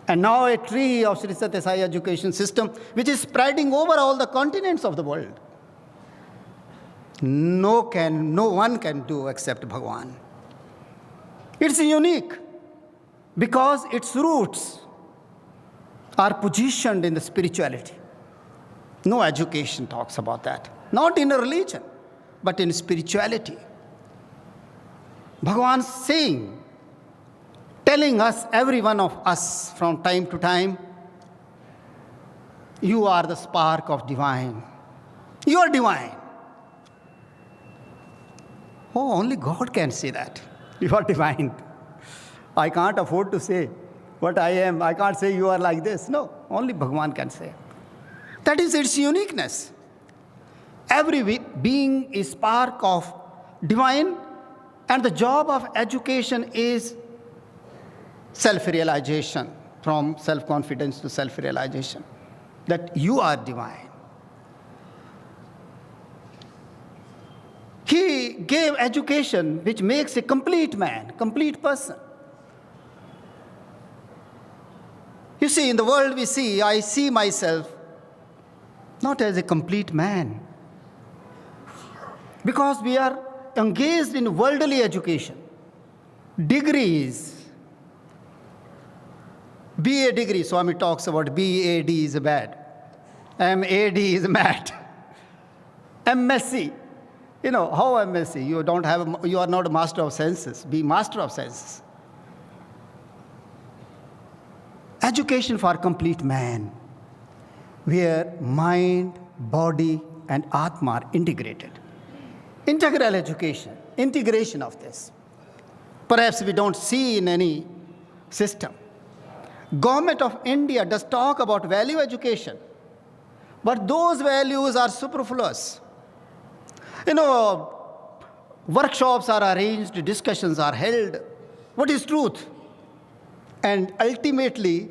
and now a tree of Sri Sathya Sai education system, which is spreading over all the continents of the world. No one can do except Bhagwan. It's unique because its roots are positioned in the spirituality. No education talks about that. Not in a religion, but in spirituality. Bhagwan saying, telling us, every one of us from time to time, you are the spark of divine. You are divine. Oh, only God can say that. You are divine. I can't afford to say what I am. I can't say you are like this. No, only Bhagwan can say. That is its uniqueness. Every being is spark of divine, and the job of education is self-realization, from self-confidence to self-realization, that you are divine. He gave education which makes a complete man, complete person. You see, in the world we see, I see myself not as a complete man, because we are engaged in worldly education, degrees. BA degree, Swami talks about BAD is bad, MAD is mad, MSc. You know, how MSc? You are not a master of sciences. Be master of sciences. Education for complete man, where mind, body, and Atma are integrated. Integral education, integration of this. Perhaps we don't see in any system. Government of India does talk about value education, but those values are superfluous. You know, workshops are arranged, discussions are held. What is truth? And ultimately,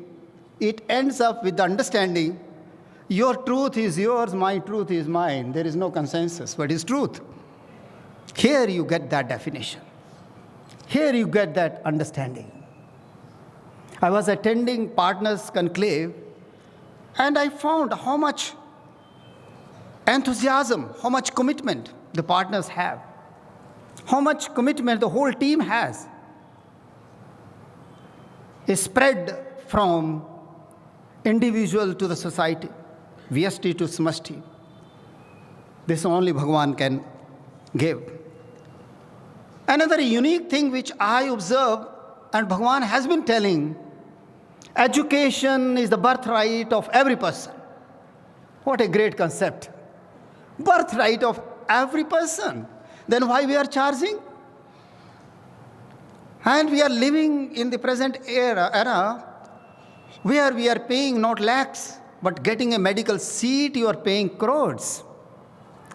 it ends up with the understanding, your truth is yours, my truth is mine. There is no consensus. What is truth? Here you get that definition. Here you get that understanding. I was attending Partners Conclave, and I found how much enthusiasm, how much commitment the partners have, how much commitment the whole team has, is spread from individual to the society, vyasti to samashti. This only Bhagwan can give. Another unique thing which I observe, and Bhagwan has been telling, education is the birthright of every person. What a great concept. Birthright of every person. Then why we are charging? And we are living in the present era where we are paying not lakhs, but getting a medical seat, you are paying crores.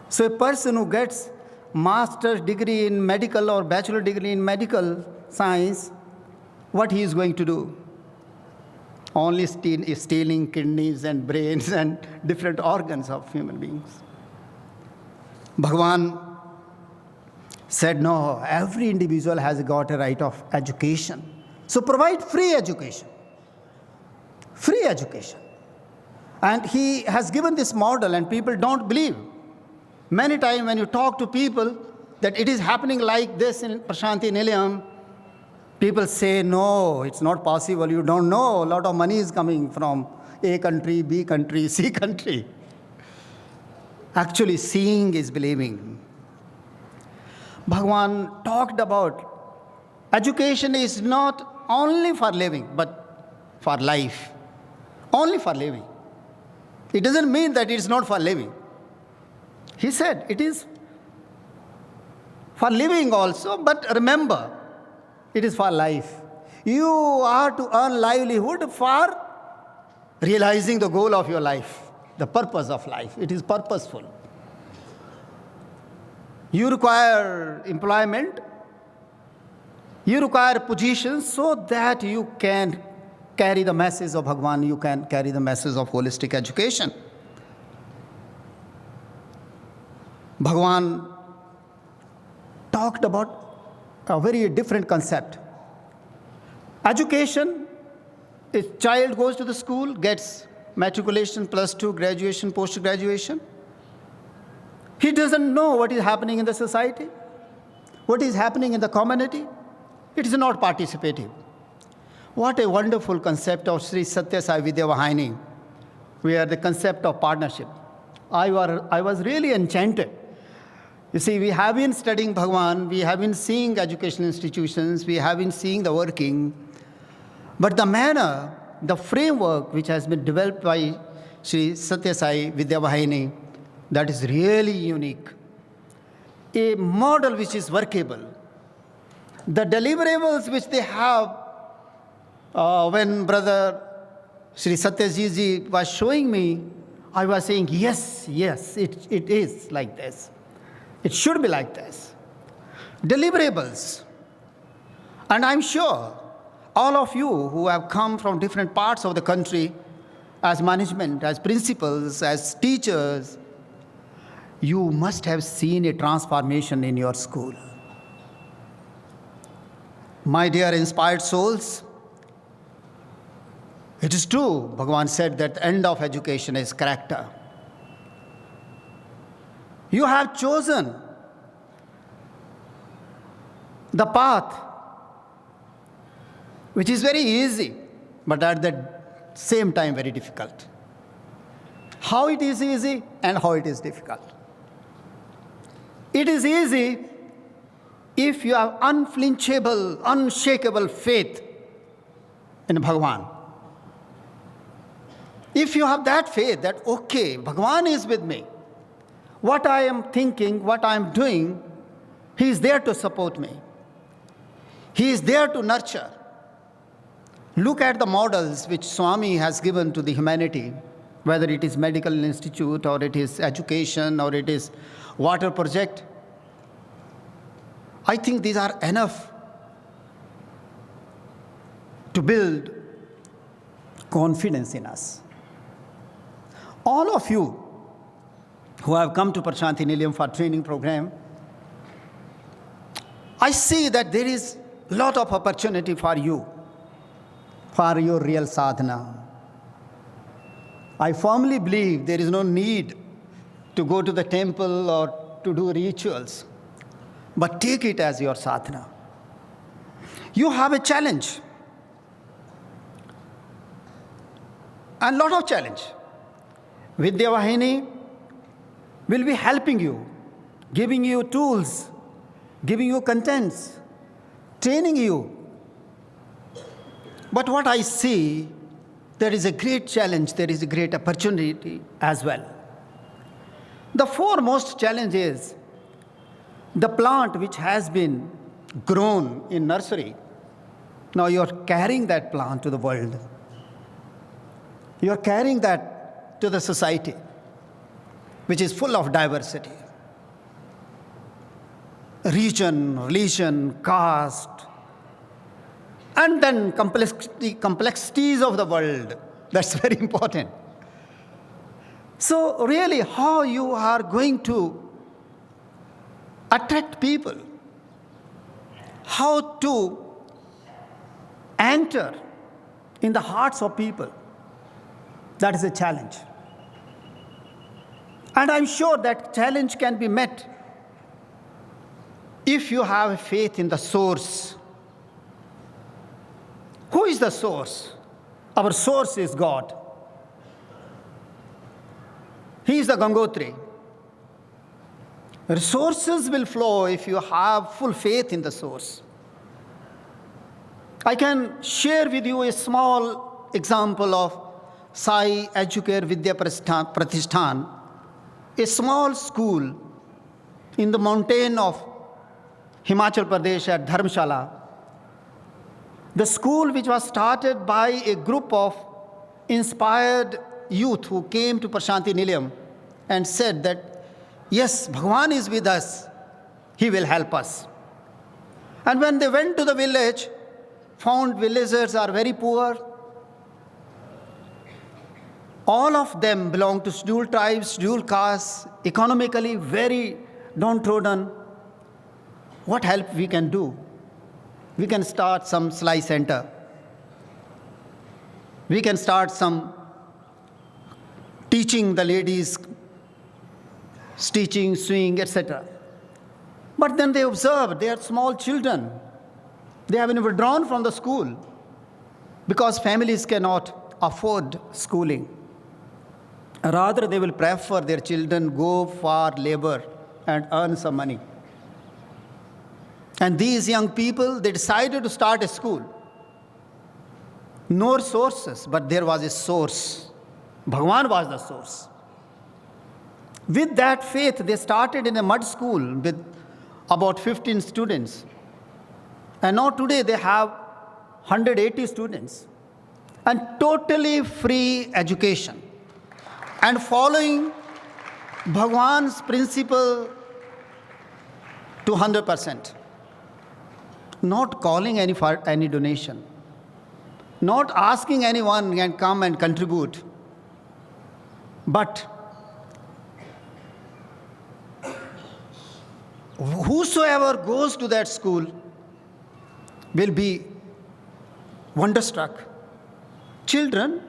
So a person who gets master's degree in medical or bachelor degree in medical science, what he is going to do? Only stealing kidneys and brains and different organs of human beings. Bhagwan said, no, every individual has got a right of education. So provide free education. Free education. And he has given this model, and people don't believe. Many times when you talk to people that it is happening like this in Prasanthi Nilayam, people say, no, it's not possible. You don't know. A lot of money is coming from A country, B country, C country. Actually, seeing is believing. Bhagwan talked about education is not only for living, but for life. Only for living. It doesn't mean that it's not for living. He said it is for living also, but remember, it is for life. You are to earn livelihood for realizing the goal of your life, the purpose of life. It is purposeful. You require employment, you require positions so that you can carry the message of Bhagwan, you can carry the message of holistic education. Bhagwan talked about a very different concept. Education, a child goes to the school, gets matriculation, +2, graduation, post-graduation. He doesn't know what is happening in the society, what is happening in the community. It is not participative. What a wonderful concept of Sri Sathya Sai Vidya Vahini, where the concept of partnership. I was really enchanted. You see, we have been studying Bhagwan, we have been seeing educational institutions, we have been seeing the working, but the manner, the framework which has been developed by Sri Sathya Sai Vidya Vahini, that is really unique. A model which is workable. The deliverables which they have, when Brother Sri Satyajit Ji was showing me, I was saying, yes, it is like this. It should be like this. Deliverables. And I'm sure all of you who have come from different parts of the country as management, as principals, as teachers, you must have seen a transformation in your school. My dear inspired souls, it is true, Bhagavan said that the end of education is character. You have chosen the path which is very easy, but at the same time very difficult. How it is easy and how it is difficult. It is easy if you have unflinchable, unshakable faith in Bhagavan. If you have that faith that, okay, Bhagavan is with me, what I am thinking, what I am doing, He is there to support me. He is there to nurture. Look at the models which Swami has given to the humanity, whether it is medical institute or it is education or it is water project. I think these are enough to build confidence in us. All of you who have come to Prasanthi Nilayam for training program, I see that there is a lot of opportunity for you, for your real sadhana. I firmly believe there is no need to go to the temple or to do rituals, but take it as your sadhana. You have a challenge, and lot of challenge. Vidya Vahini will be helping you, giving you tools, giving you contents, training you. But what I see, there is a great challenge, there is a great opportunity as well. The foremost challenge is the plant which has been grown in nursery. Now you are carrying that plant to the world. You are carrying that to the society, which is full of diversity. Region, religion, caste, and then complexities of the world. That's very important. So really, how you are going to attract people, how to enter in the hearts of people, that is a challenge. And I'm sure that challenge can be met if you have faith in the source. Who is the source? Our source is God. He is the Gangotri. Resources will flow if you have full faith in the source. I can share with you a small example of Sai Educare Vidya Pratishthan, a small school in the mountain of Himachal Pradesh at Dharamshala. The school which was started by a group of inspired youth who came to Prasanthi Nilayam and said that, yes, Bhagavan is with us, He will help us. And when they went to the village, found villagers are very poor. All of them belong to scheduled tribes, scheduled castes, economically very downtrodden. what help we can do? We can start some Silai center. We can start some teaching the ladies, stitching, sewing, etc. But then they observe they are small children. They have been withdrawn from the school because families cannot afford schooling. Rather, they will prefer their children go for labor and earn some money. And these young people, they decided to start a school. No resources, but there was a source. Bhagwan was the source. With that faith, they started in a mud school with about 15 students. And now today they have 180 students. And totally free education. And following Bhagwan's principle to 100%. Not calling any donation. Not asking anyone can come and contribute. But whosoever goes to that school will be wonderstruck. Children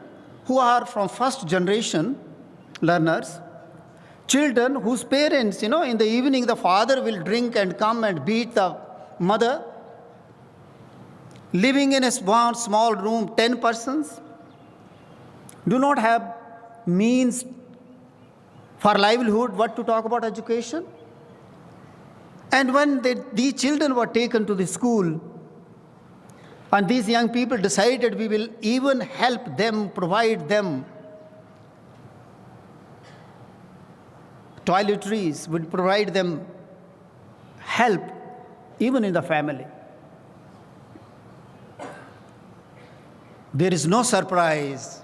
who are from first generation learners, children whose parents, in the evening the father will drink and come and beat the mother, living in a small room, 10 persons, do not have means for livelihood, what to talk about education? And when these children were taken to the school, and these young people decided we will even help them, provide them toiletries, would provide them help even in the family. There is no surprise.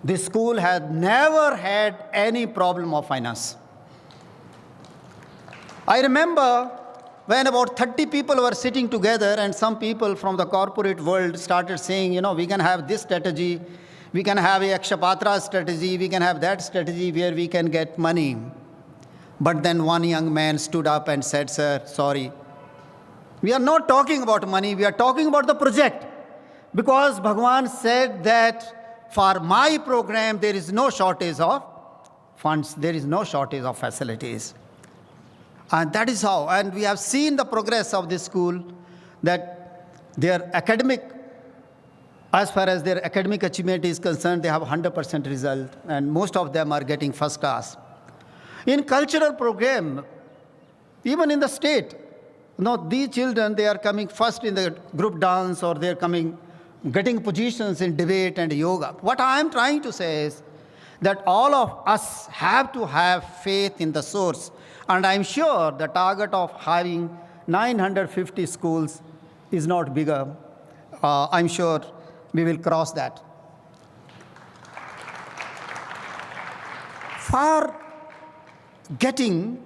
This school has never had any problem of finance. I remember when about 30 people were sitting together and some people from the corporate world started saying, we can have this strategy, we can have a Akshapatra strategy, we can have that strategy where we can get money. But then one young man stood up and said, sir, sorry, we are not talking about money, we are talking about the project. Because Bhagwan said that for my program, there is no shortage of funds, there is no shortage of facilities. And that is how, and we have seen the progress of this school, that their academic, as far as their academic achievement is concerned, they have 100% result, and most of them are getting first class. In cultural program, even in the state, these children, they are coming first in the group dance, or they are getting positions in debate and yoga. What I am trying to say is that all of us have to have faith in the source. And I'm sure the target of having 950 schools is not bigger. I'm sure we will cross that. For getting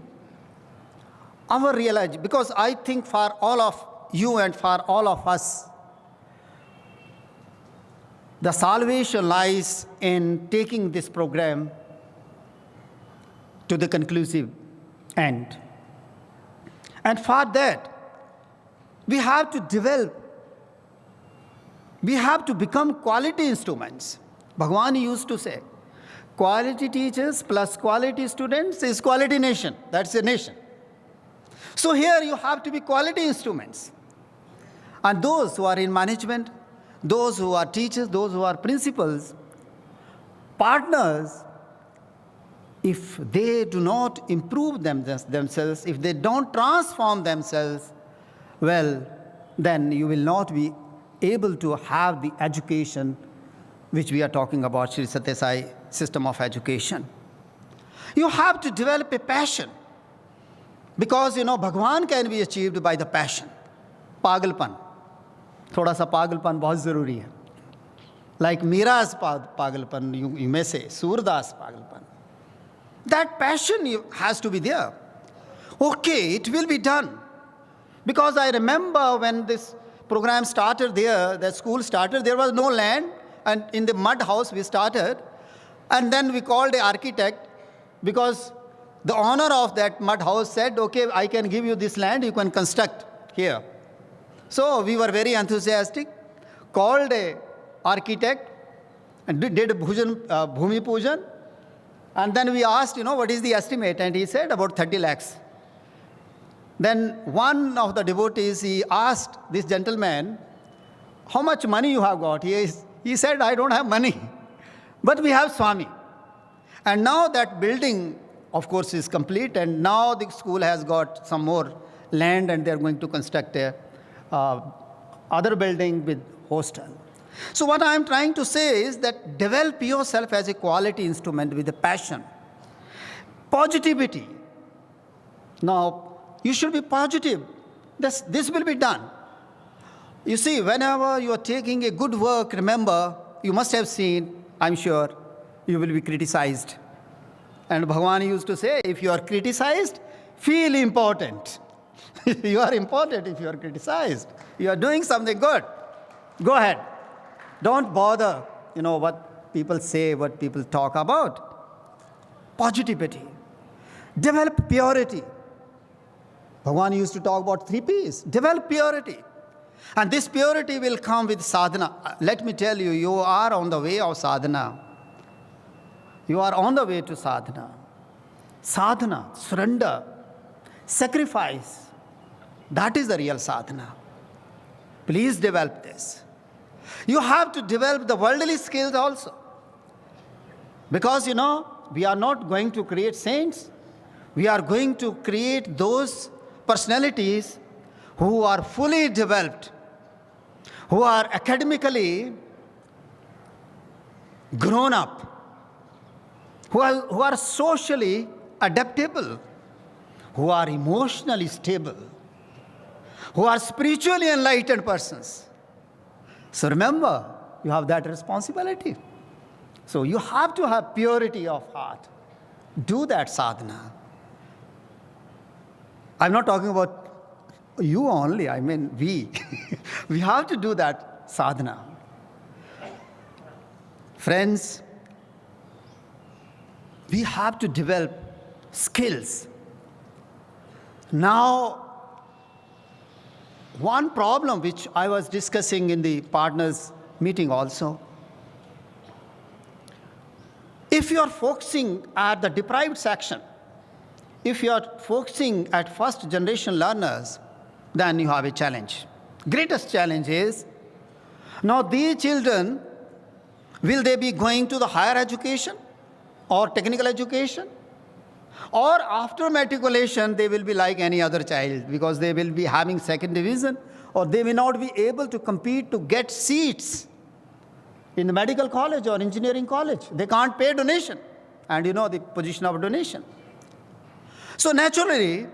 our realization, because I think for all of you and for all of us, the salvation lies in taking this program to the conclusive end. And for that, we have to develop, we have to become quality instruments. Bhagwan used to say, quality teachers plus quality students is quality nation. That's a nation. So here you have to be quality instruments. And those who are in management, those who are teachers, those who are principals, partners, if they do not improve themselves, if they don't transform themselves, well, then you will not be able to have the education which we are talking about, Sri Sathya Sai system of education. You have to develop a passion, because, Bhagwan can be achieved by the passion. Pagalpan. Thoda sa pagalpan bahut zaruri hai. Like Mira's pagalpan, you may say, Surdas pagalpan. That passion has to be there. Okay, it will be done. Because I remember when this program started there, the school started, there was no land, and in the mud house we started, and then we called an architect, because the owner of that mud house said, okay, I can give you this land, you can construct here. So we were very enthusiastic, called a architect, and did Bhumi Pujan. And then we asked, what is the estimate? And he said about 30 lakhs. Then one of the devotees, he asked this gentleman, how much money you have got? He said, I don't have money, but we have Swami. And now that building, of course, is complete, and now the school has got some more land, and they're going to construct a other building with hostel. So what I'm trying to say is that develop yourself as a quality instrument with a passion. Positivity. Now, you should be positive. This will be done. You see, whenever you are taking a good work, remember, you must have seen, I'm sure, you will be criticized. And Bhagavan used to say, if you are criticized, feel important. You are important if you are criticized. You are doing something good. Go ahead. Don't bother, what people say, what people talk about. Positivity. Develop purity. Bhagavan used to talk about 3 P's. Develop purity. And this purity will come with sadhana. Let me tell you, you are on the way of sadhana. You are on the way to sadhana. Sadhana, surrender, sacrifice. That is the real sadhana. Please develop this. You have to develop the worldly skills also. Because, we are not going to create saints. We are going to create those personalities who are fully developed, who are academically grown up, who are socially adaptable, who are emotionally stable, who are spiritually enlightened persons. So remember, you have that responsibility. So you have to have purity of heart. Do that sadhana. I'm not talking about you only, I mean we. We have to do that sadhana. Friends, we have to develop skills. Now, one problem which I was discussing in the partners meeting also, if you are focusing at the deprived section, if you are focusing at first generation learners, then you have a challenge. Greatest challenge is, now these children, will they be going to the higher education or technical education? Or after matriculation, they will be like any other child because they will be having second division, or they may not be able to compete to get seats in the medical college or engineering college. They can't pay donation, and the position of donation. So naturally,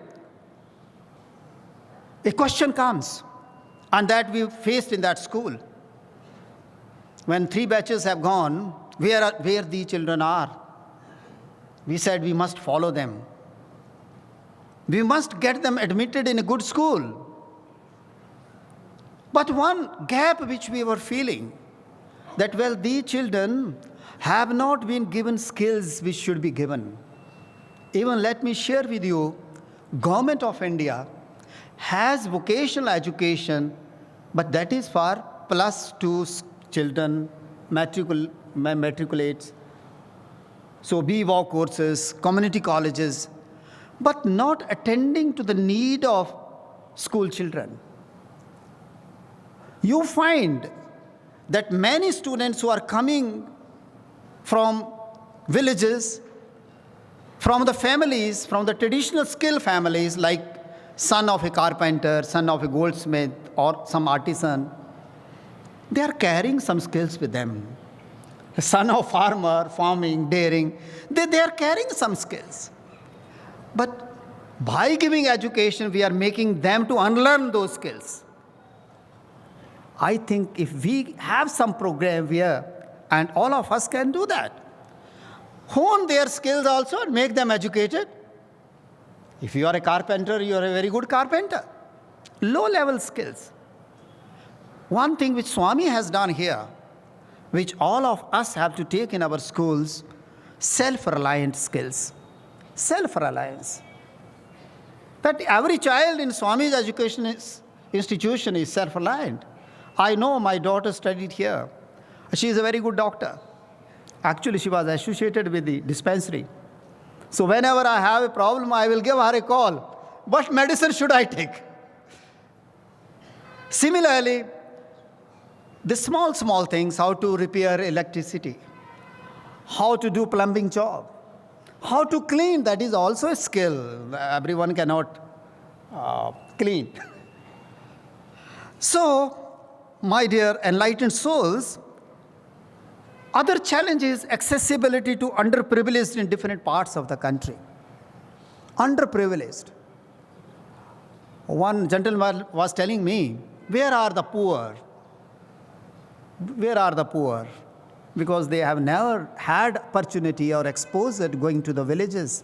a question comes, and that we faced in that school. When 3 batches have gone, where the children are? We said we must follow them. We must get them admitted in a good school. But one gap which we were feeling, that these children have not been given skills which should be given. Even let me share with you, Government of India has vocational education, but that is for +2 children, matriculates. So BVOC courses, community colleges, but not attending to the need of school children. You find that many students who are coming from villages, from the families, from the traditional skill families, like son of a carpenter, son of a goldsmith, or some artisan, they are carrying some skills with them. A son of farmer, farming, dairying, they are carrying some skills. But by giving education, we are making them to unlearn those skills. I think if we have some program where, and all of us can do that, hone their skills also and make them educated. If you are a carpenter, you are a very good carpenter. Low-level skills. One thing which Swami has done here, which all of us have to take in our schools, self-reliant skills. self-reliance. That every child in Swami's institution is self-reliant. I know my daughter studied here. She is a very good doctor. Actually, she was associated with the dispensary. So whenever I have a problem, I will give her a call. What medicine should I take? Similarly, the small things, how to repair electricity, how to do plumbing job, how to clean, that is also a skill. Everyone cannot clean. So, my dear enlightened souls, other challenge is accessibility to underprivileged in different parts of the country. Underprivileged. One gentleman was telling me, where are the poor? Where are the poor? Because they have never had opportunity or exposure going to the villages.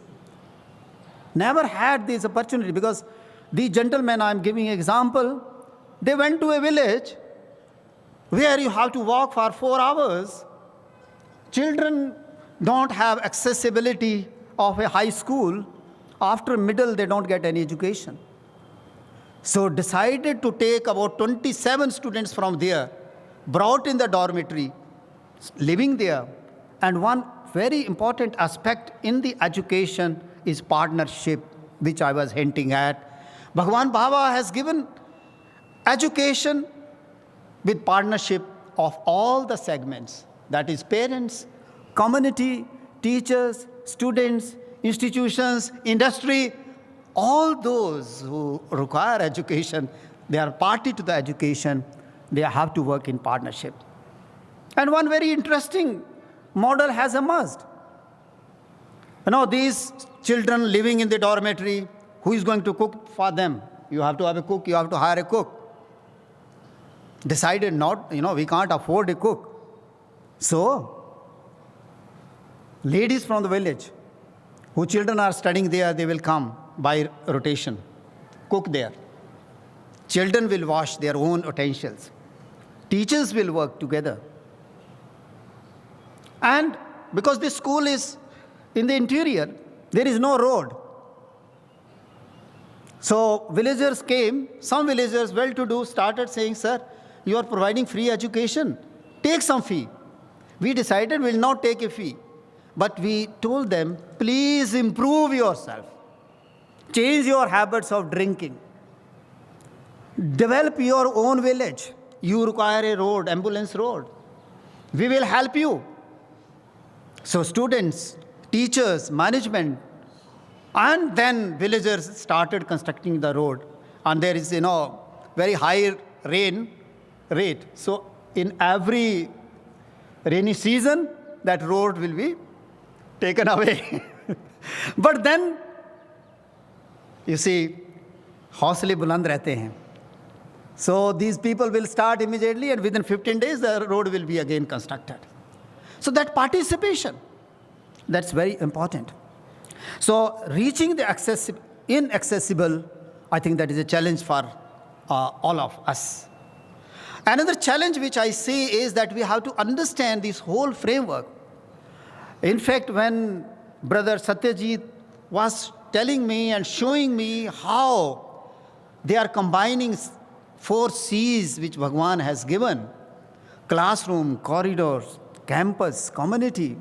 Never had this opportunity, because these gentlemen, I am giving example, they went to a village where you have to walk for 4 hours. Children don't have accessibility of a high school. After middle, they don't get any education. So decided to take about 27 students from there, brought in the dormitory, living there. And one very important aspect in the education is partnership, which I was hinting at. Bhagwan Baba has given education with partnership of all the segments. That is parents, community, teachers, students, institutions, industry, all those who require education, they are party to the education, they have to work in partnership. And one very interesting model has emerged. These children living in the dormitory, who is going to cook for them? You have to have a cook, you have to hire a cook. Decided not, we can't afford a cook. So, ladies from the village, whose children are studying there, they will come by rotation, cook there. Children will wash their own utensils. Teachers will work together. And because this school is in the interior, there is no road. So villagers came, some villagers, well-to-do, started saying, sir, you are providing free education, take some fee. We decided we will not take a fee. But we told them, please improve yourself. Change your habits of drinking. Develop your own village. You require a road, ambulance road. We will help you. So students, teachers, management, and then villagers started constructing the road. And there is, very high rain rate. So in every rainy season, that road will be taken away. But then, you see, hausle buland rehte hain. So these people will start immediately, and within 15 days, the road will be again constructed. So that participation, that's very important. So reaching the inaccessible, I think that is a challenge for all of us. Another challenge which I see is that we have to understand this whole framework. In fact, when Brother Satyajit was telling me and showing me how they are combining 4 C's which Bhagwan has given, classroom, corridors, campus, community,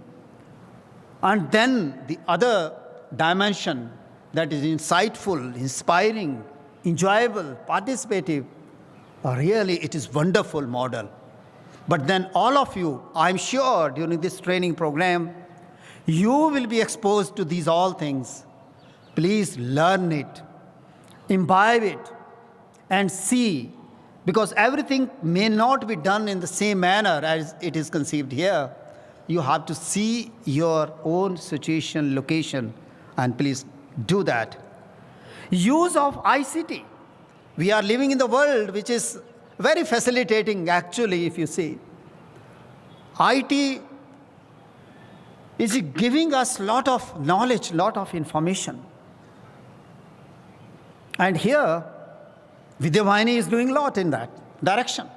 and then the other dimension that is insightful, inspiring, enjoyable, participative, really it is wonderful model. But then all of you, I'm sure during this training program, you will be exposed to these all things. Please learn it, imbibe it, and see, because everything may not be done in the same manner as it is conceived here. You have to see your own situation, location, and please do that. Use of ICT. We are living in the world which is very facilitating, actually, if you see. IT is giving us lot of knowledge, lot of information. And here, Vidya Vahini is doing a lot in that direction.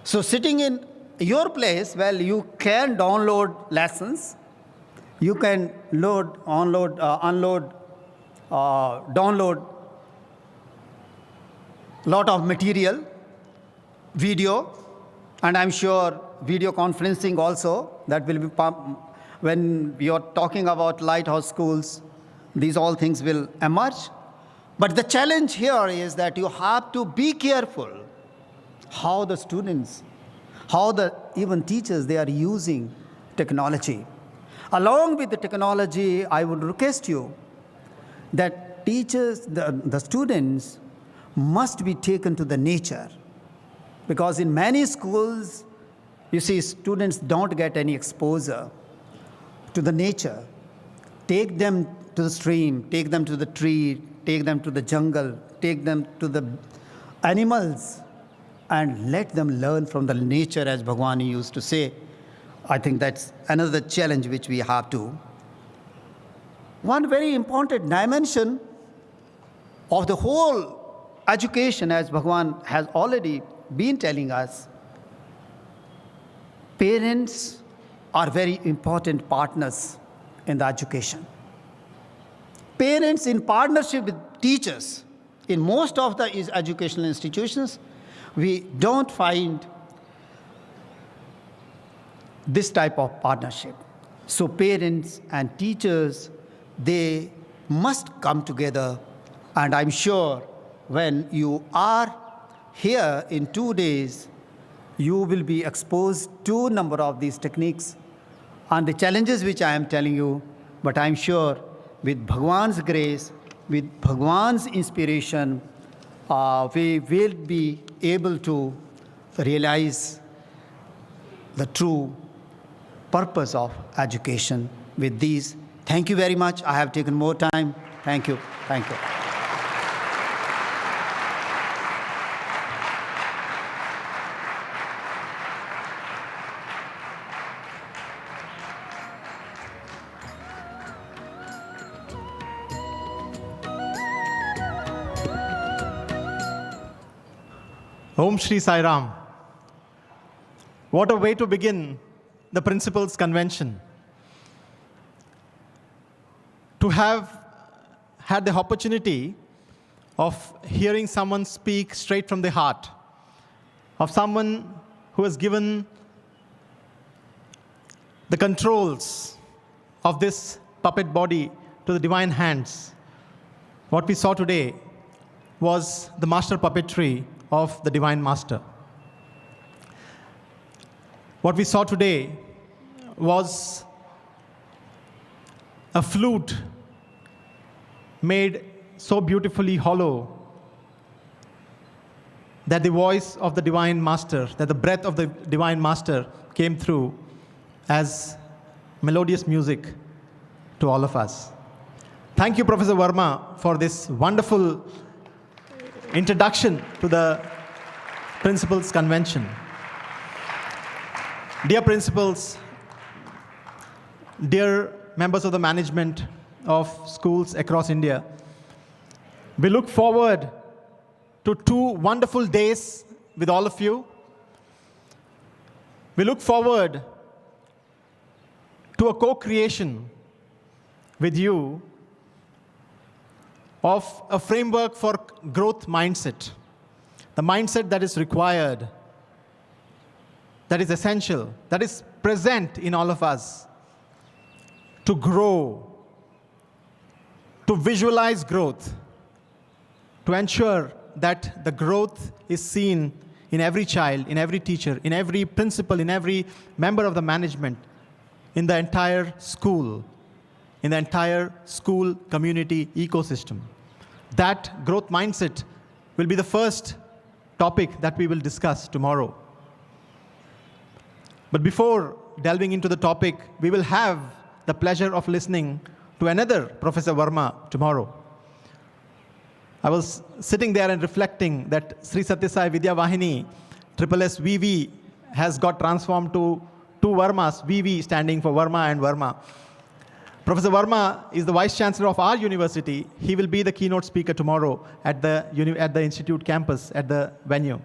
So sitting in your place, well, you can download lessons, You can download lot of material, video, and I'm sure video conferencing also, that will be when we are talking about lighthouse schools, these all things will emerge. But the challenge here is that you have to be careful how the students, how the even teachers, they are using technology. Along with the technology, I would request you that teachers, the students must be taken to the nature. Because in many schools, you see, students don't get any exposure to the nature. Take them to the stream, take them to the tree, take them to the jungle, take them to the animals, and let them learn from the nature, as Bhagwan used to say. I think that's another challenge which we have to. One very important dimension of the whole education, as Bhagwan has already been telling us, parents are very important partners in the education. Parents in partnership with teachers. In most of the educational institutions, we don't find this type of partnership. So parents and teachers, they must come together. And I'm sure when you are here in 2 days, you will be exposed to a number of these techniques and the challenges which I am telling you. But I'm sure with Bhagwan's grace, with Bhagwan's inspiration, we will be able to realize the true purpose of education with these. Thank you very much. I have taken more time. Thank you. Thank you. Om Shri Sai Ram. What a way to begin the Principals Convention. To have had the opportunity of hearing someone speak straight from the heart, of someone who has given the controls of this puppet body to the divine hands. What we saw today was the master puppetry of the Divine Master. What we saw today was a flute made so beautifully hollow that the voice of the Divine Master, that the breath of the Divine Master came through as melodious music to all of us. Thank you, Professor Verma, for this wonderful introduction to the Principals Convention. Dear principals, dear members of the management of schools across India, we look forward to 2 wonderful days with all of you. We look forward to a co-creation with you of a framework for growth mindset, the mindset that is required, that is essential, that is present in all of us to grow, to visualize growth, to ensure that the growth is seen in every child, in every teacher, in every principal, in every member of the management, in the entire school, in the entire school community ecosystem. That growth mindset will be the first topic that we will discuss tomorrow. But before delving into the topic, we will have the pleasure of listening to another Professor Verma tomorrow. I was sitting there and reflecting that Sri Sathya Sai Vidya Vahini, SSSVV, has got transformed to 2 Vermas, VV standing for Verma and Verma. Professor Verma is the Vice Chancellor of our university. He will be the keynote speaker tomorrow at the Institute campus, at the venue.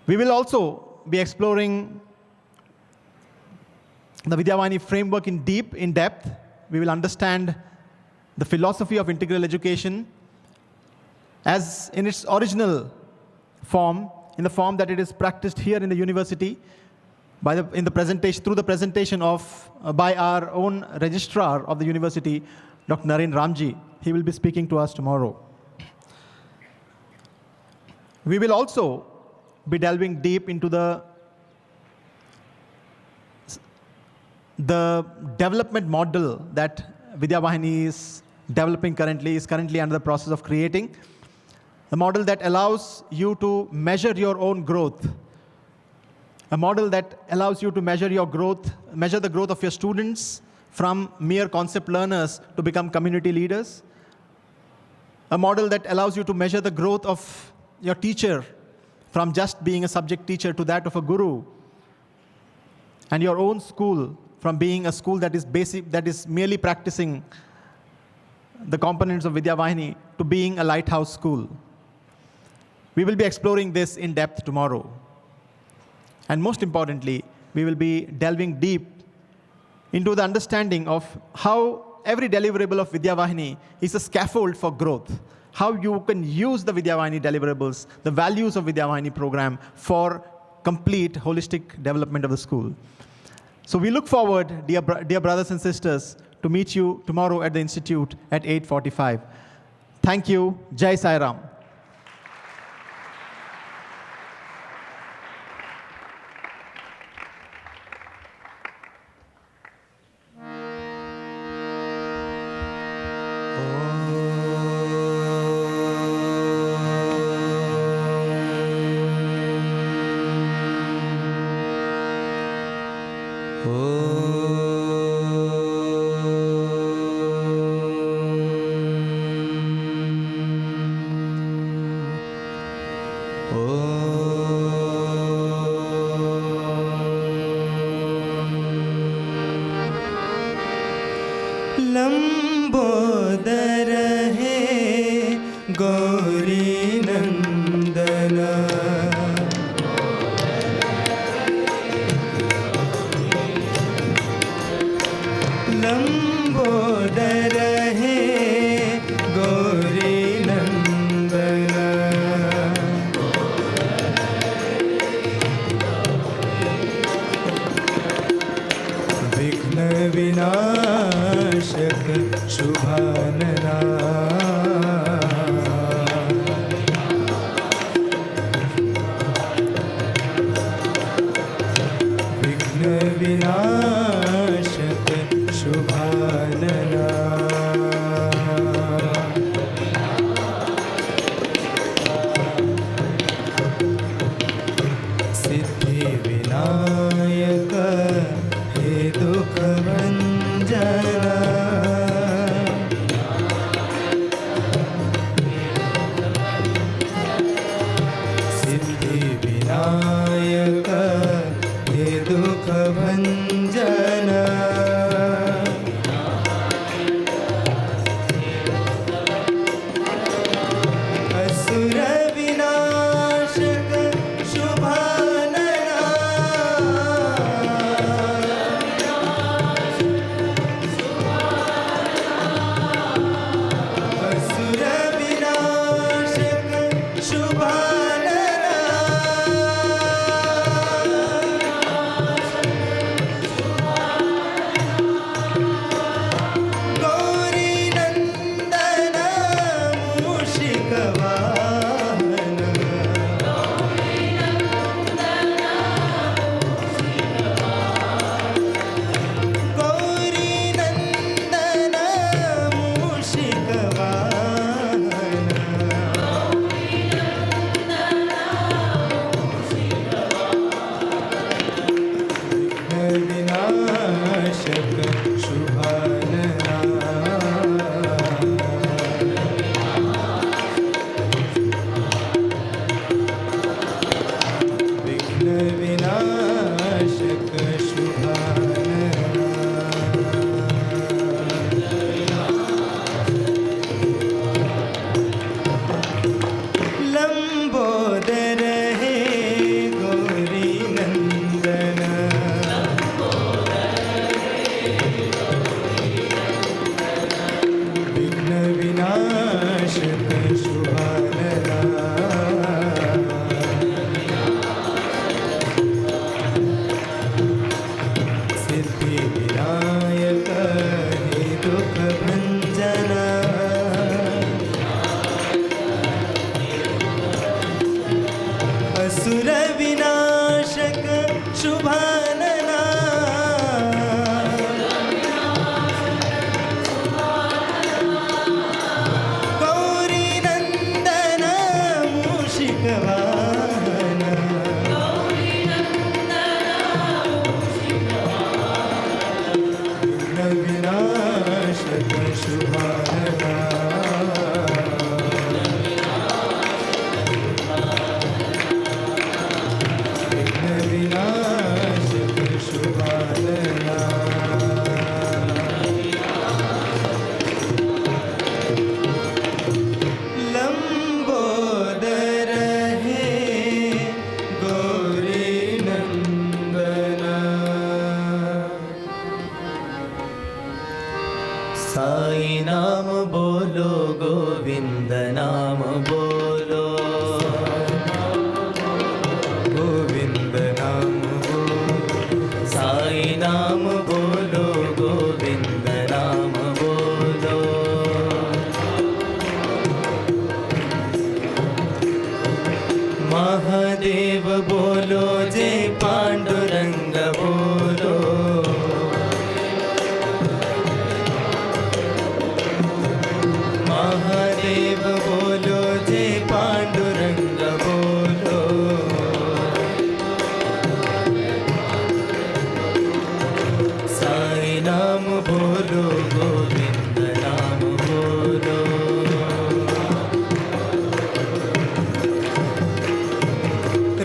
We will also be exploring the Vidya Vahini framework in depth. We will understand the philosophy of integral education as in its original form, in the form that it is practiced here in the university through the presentation of by our own registrar of the university, Dr. Naren Ramji. He will be speaking to us tomorrow. We will also be delving deep into the development model that Vidya Vahini is currently under the process of creating. A model that allows you to measure your own growth. A model that allows you to measure the growth of your students from mere concept learners to become community leaders. A model that allows you to measure the growth of your teacher from just being a subject teacher to that of a guru. And your own school from being a school that is merely practicing the components of Vidya Vahini to being a lighthouse school. We will be exploring this in depth tomorrow. And most importantly, we will be delving deep into the understanding of how every deliverable of Vidya Vahini is a scaffold for growth. How you can use the Vidya Vahini deliverables, the values of Vidya Vahini program for complete holistic development of the school. So we look forward, dear brothers and sisters, to meet you tomorrow at the Institute at 8:45. Thank you. Jai Sai Ram. Lambodar है गौरी नंदन लंबोदर है गौरी नंदन विघ्न विनाशक शुभानना विघ्न विनाशक शुभानना सिद्धि विनायक हे दुख भंजना शुभानना विघ्न विनाशक शुभानना लंबोदर हे गौरी नंदना साई नाम बोलो गोविंद नाम बोलो गोविंद नाम बोलो साई नाम बोलो गोविंद नाम बोलो महादेव बोलो जय पांडुरंग बोलो महादेव बोलो जय पांडुरंग बोलो साई नाम बोलो गोविंद नाम बोलो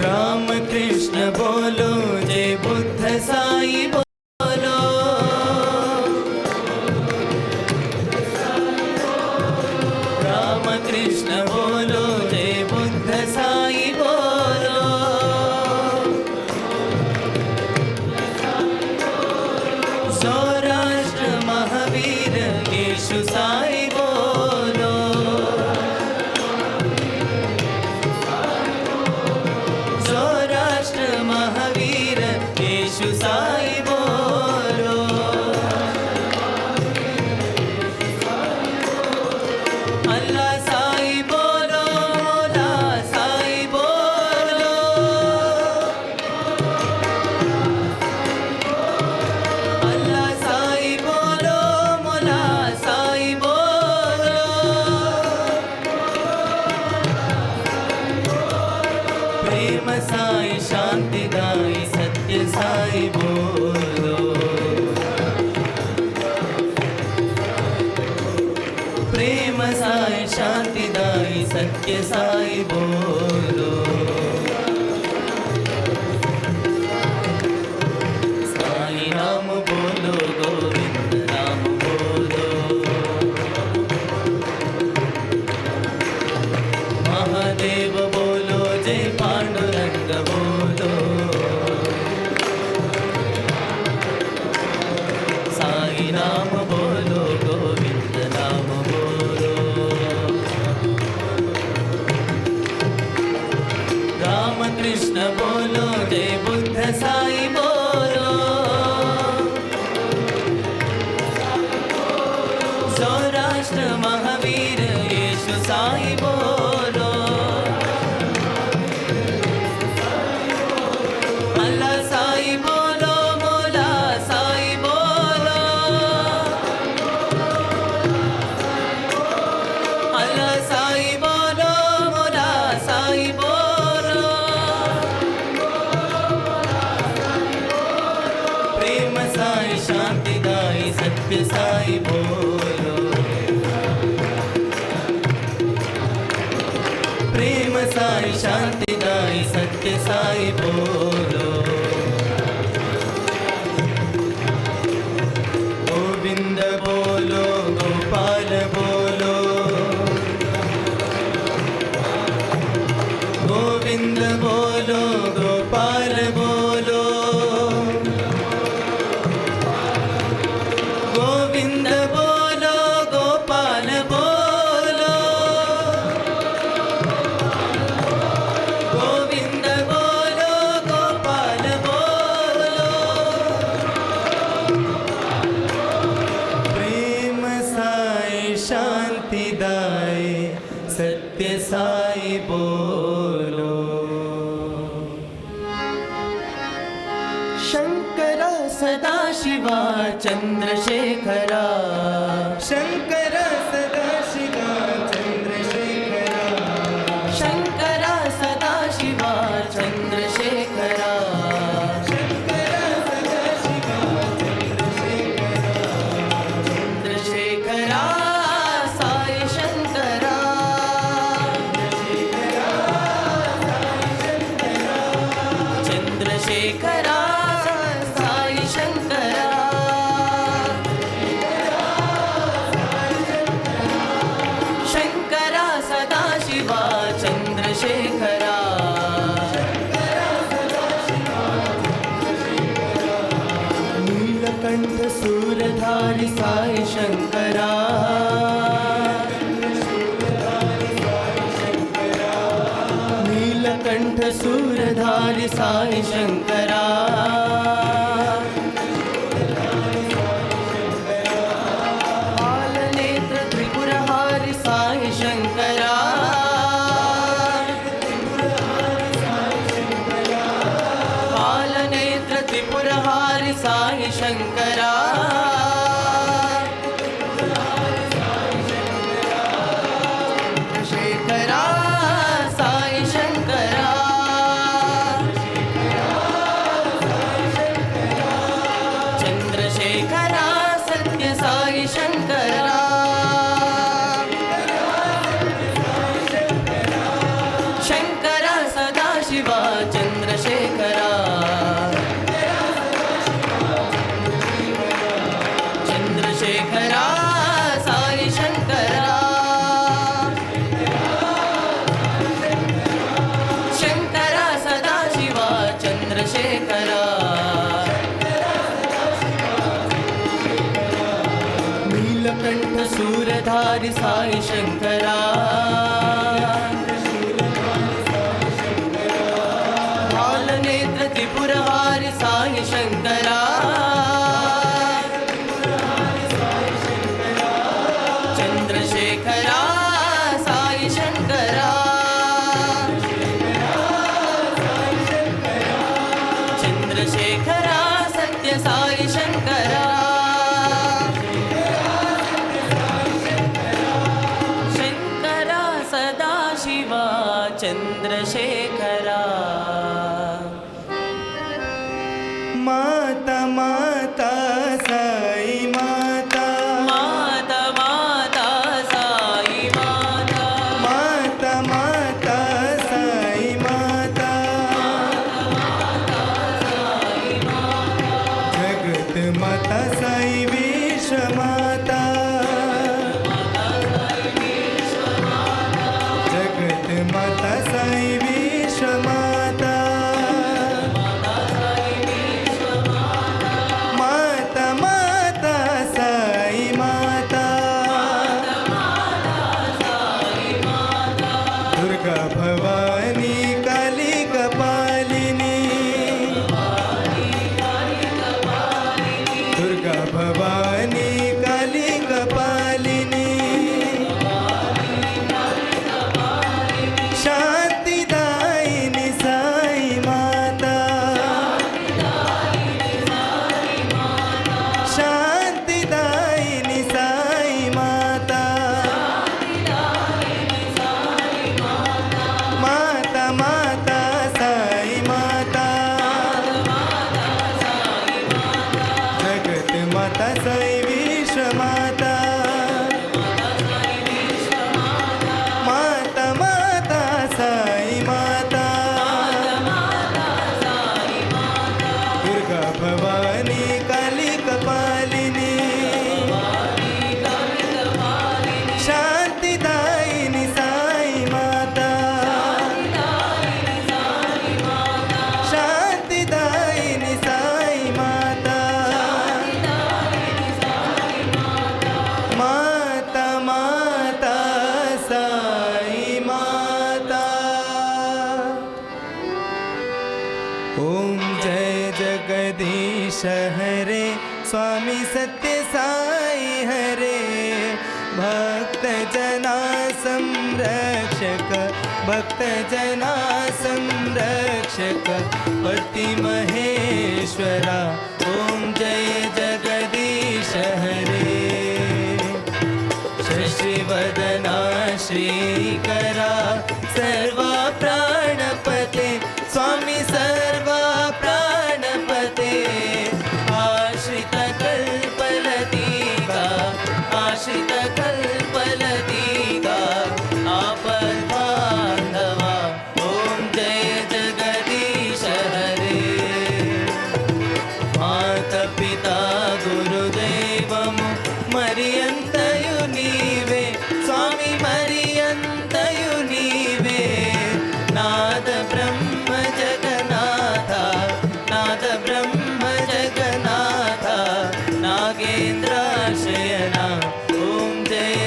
राम कृष्ण बोलो जय बुद्ध साई बोलो राम कृष्ण बोलो जय बुद्ध साई बोलो सौराष्ट्र महावीर येशु साई बोलो सौराष्ट्र महावीर येशु साई बोलो अल्लाह साई बोलो मौला साई बोलो अल्लाह साई बोलो मौला साई बोलो प्रेम साई शांति दाई सत्य साई बोलो प्रेम साई शांति दाई सत्य साई बोलो साई नाम बोलो गोविंद नाम बोलो महादेव बोलो जय पांडुरंग बोलो साई नाम बोलो गोविंद नाम बोलो राम कृष्ण बोलो जय बुद्ध साई बोलो सौराष्ट्र महावीर येशु साई बोलो अल्लाह साई बोलो मौला साई बोलो अल्लाह साई बोलो मौला साई बोलो प्रेम साई शांति दाई सत्य साई बोलो प्रेम साई शांति दाई सत्य साई बोलो गोविंद बोलो गोपाल बोलो गोविंद बोलो गोपाल बोलो गोविंद बोलो गोपाल बोलो गोविंद बोलो गोपाल बोलो प्रेम साई शांति दाई सत्य साई बोलो शंकर सदाशिवा चंद्रशेखरा शंकर सदाशिवा चंद्रशेखरा शंकर सदाशिवा चंद्रशेखरा शंकर सदाशिवा चंद्रशेखरा सूरधारि साई शंकरा बालनेत्र त्रिपुरहारि साई शंकरा बालनेत्र त्रिपुरहारि साई शंकरा शेखरा साई शंकरा चंद्रशेखरा सत्य साई शंकरा शंकरा सदाशिवा चंद्रशेखरा चंद्रशेखरा साई शंकरा शंकरा सदाशिवा चंद्रशेखरा नीलकंठ सूरधारि साई शंकरा बालनेत्र त्रिपुरहारि साई शंकरा चंद्रशेखरा साई शंकरा चंद्रशेखरा सत्य साई शंकरा शंकरा सदाशिवा चंद्रशेखरा माता माता साई माता माता माता साई माता माता माता साई माता जगत माता साई विश्व माता जगत माता साई विश्व माता माता माता साई माता दुर्गा भवानी काली कपालिनी दुर्गा भवानी काली कपालिनी शांतिदायिनी साई माता शांतिदायिनी साई माता माता माता साई माता जगत माता साई विश्व माता माता माता साई माता दुर्गा भवानी काली कपालिनी शांतिदायिनी साई माता शांतिदायिनी साई माता माता माता साई माता ओम जय जगदीश हरे स्वामी सत्य साई हरे भक्त जना संरक्षक भक्त जना संरक्षक पति महेश्वरा ओम जय जगदीश हरे शशिवदना श्रीकरा सर्वा प्राणपते स्वामी सर्वा प्राणपते आश्रित कल्पलतिका आश्रित कल्पलतिका आपद्बान्धवा ओम जय जगदीश हरे माता पिता गुरुदेवमु मरियन्तयु नीवे स्वामी मरियन्तयु नीवे नाद ब्रह्म जगन्नाथ नाद ब्रह्म जगन्नाथ नागेन्द्राशयना ओम जय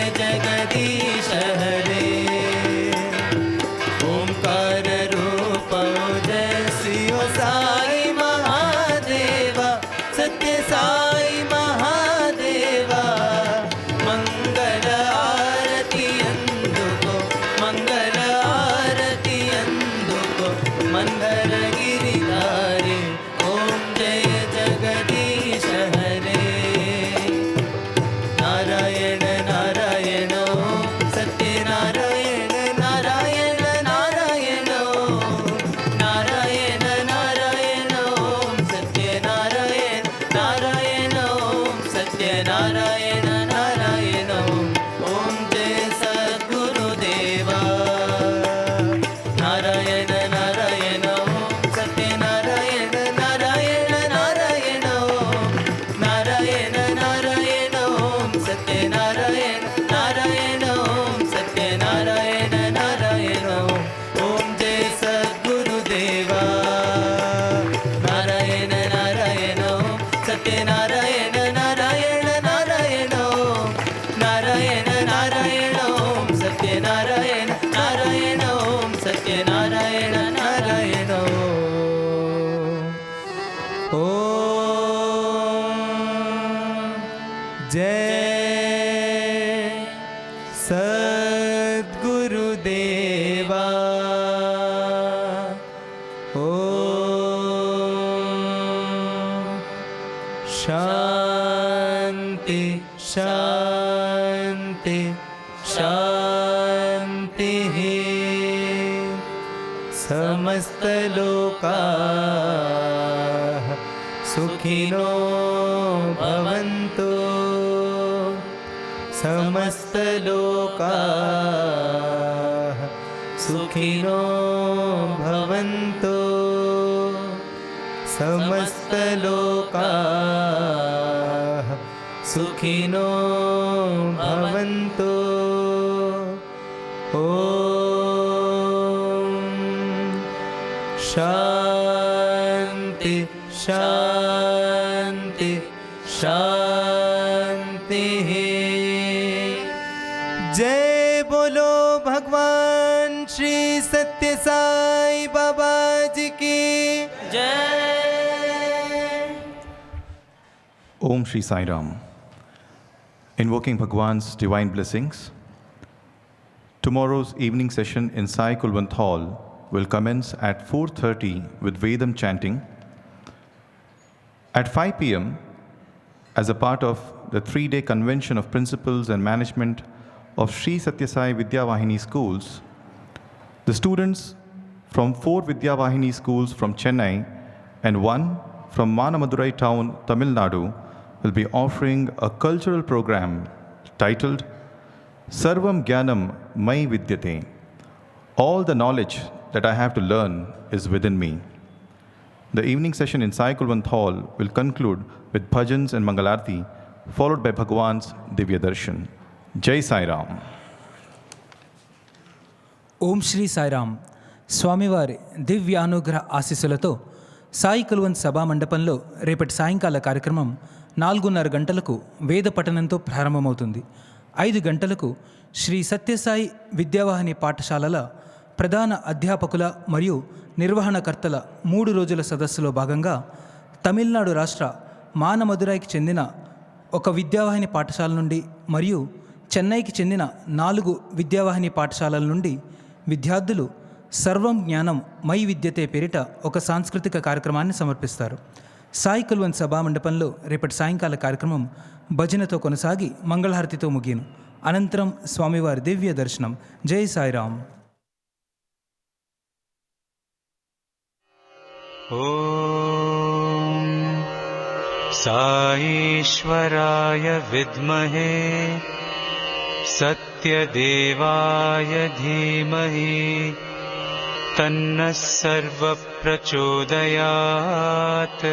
नारायण ओम सत्यनारायण नारायण ओम सत्यनारायण नारायण ओम जय सद्गुरुदेवा शांति शांति शांति समस्त लोकाः सुखिनो भवन्तु समस्त लोकाः सुखिनो भवन्तु समस्त लोकाः सुखिनो भवन्तु ॐ शान्ति शान्ति शान्तिः जय बोलो भगवान श्री सत्य साई बाबा जी की जय। Om Shri Sai Ram. Invoking Bhagwan's divine blessings, tomorrow's evening session in Sai Kulwant Hall will commence at 4:30 with Vedam chanting. At 5 p.m., as a part of the 3-day convention of principals and management of Sri Sathya Sai Vidya Vahini schools, the students from 4 Vidya Vahini schools from Chennai and 1 from Manamadurai town, Tamil Nadu, will be offering a cultural program titled Sarvam Jnanam Mai Vidyate. All the knowledge that I have to learn is within me. The evening session in Sai Kulwant Hall will conclude with Bhajans and Mangal Aarti, followed by Bhagwan's Divya Darshan. Jai Sai Ram. ఓం శ్రీ సాయిరామ్. స్వామివారి దివ్యానుగ్రహ ఆశీస్సులతో సాయి కుల్వంత్ సభా మండపంలో రేపటి సాయంకాల కార్యక్రమం 4:30 గంటలకు వేద పఠనంతో ప్రారంభమవుతుంది. 5 గంటలకు శ్రీ సత్యసాయి విద్యావాహిని పాఠశాలల ప్రధాన అధ్యాపకుల మరియు నిర్వహణకర్తల 3 రోజుల సదస్సులో భాగంగా తమిళనాడు రాష్ట్ర మానమదురైకి చెందిన ఒక విద్యావాహిని పాఠశాల నుండి మరియు చెన్నైకి చెందిన 4 విద్యావాహిని పాఠశాలల నుండి విద్యార్థులు సర్వం జ్ఞానం మై విద్యతే పేరిట ఒక సాంస్కృతిక కార్యక్రమాన్ని సమర్పిస్తారు. సాయి కుల్వంత్ సభా మండపంలో రేపటి సాయంకాల కార్యక్రమం భజనతో కొనసాగి మంగళహారతితో ముగియను. అనంతరం స్వామివారి దివ్య దర్శనం. జై సాయిరామ్. ఓం సాయేశ్వరాయ విద్మహే సత్యదేవాయ ధీమహి తన్నః సర్వ ప్రచోదయాత్.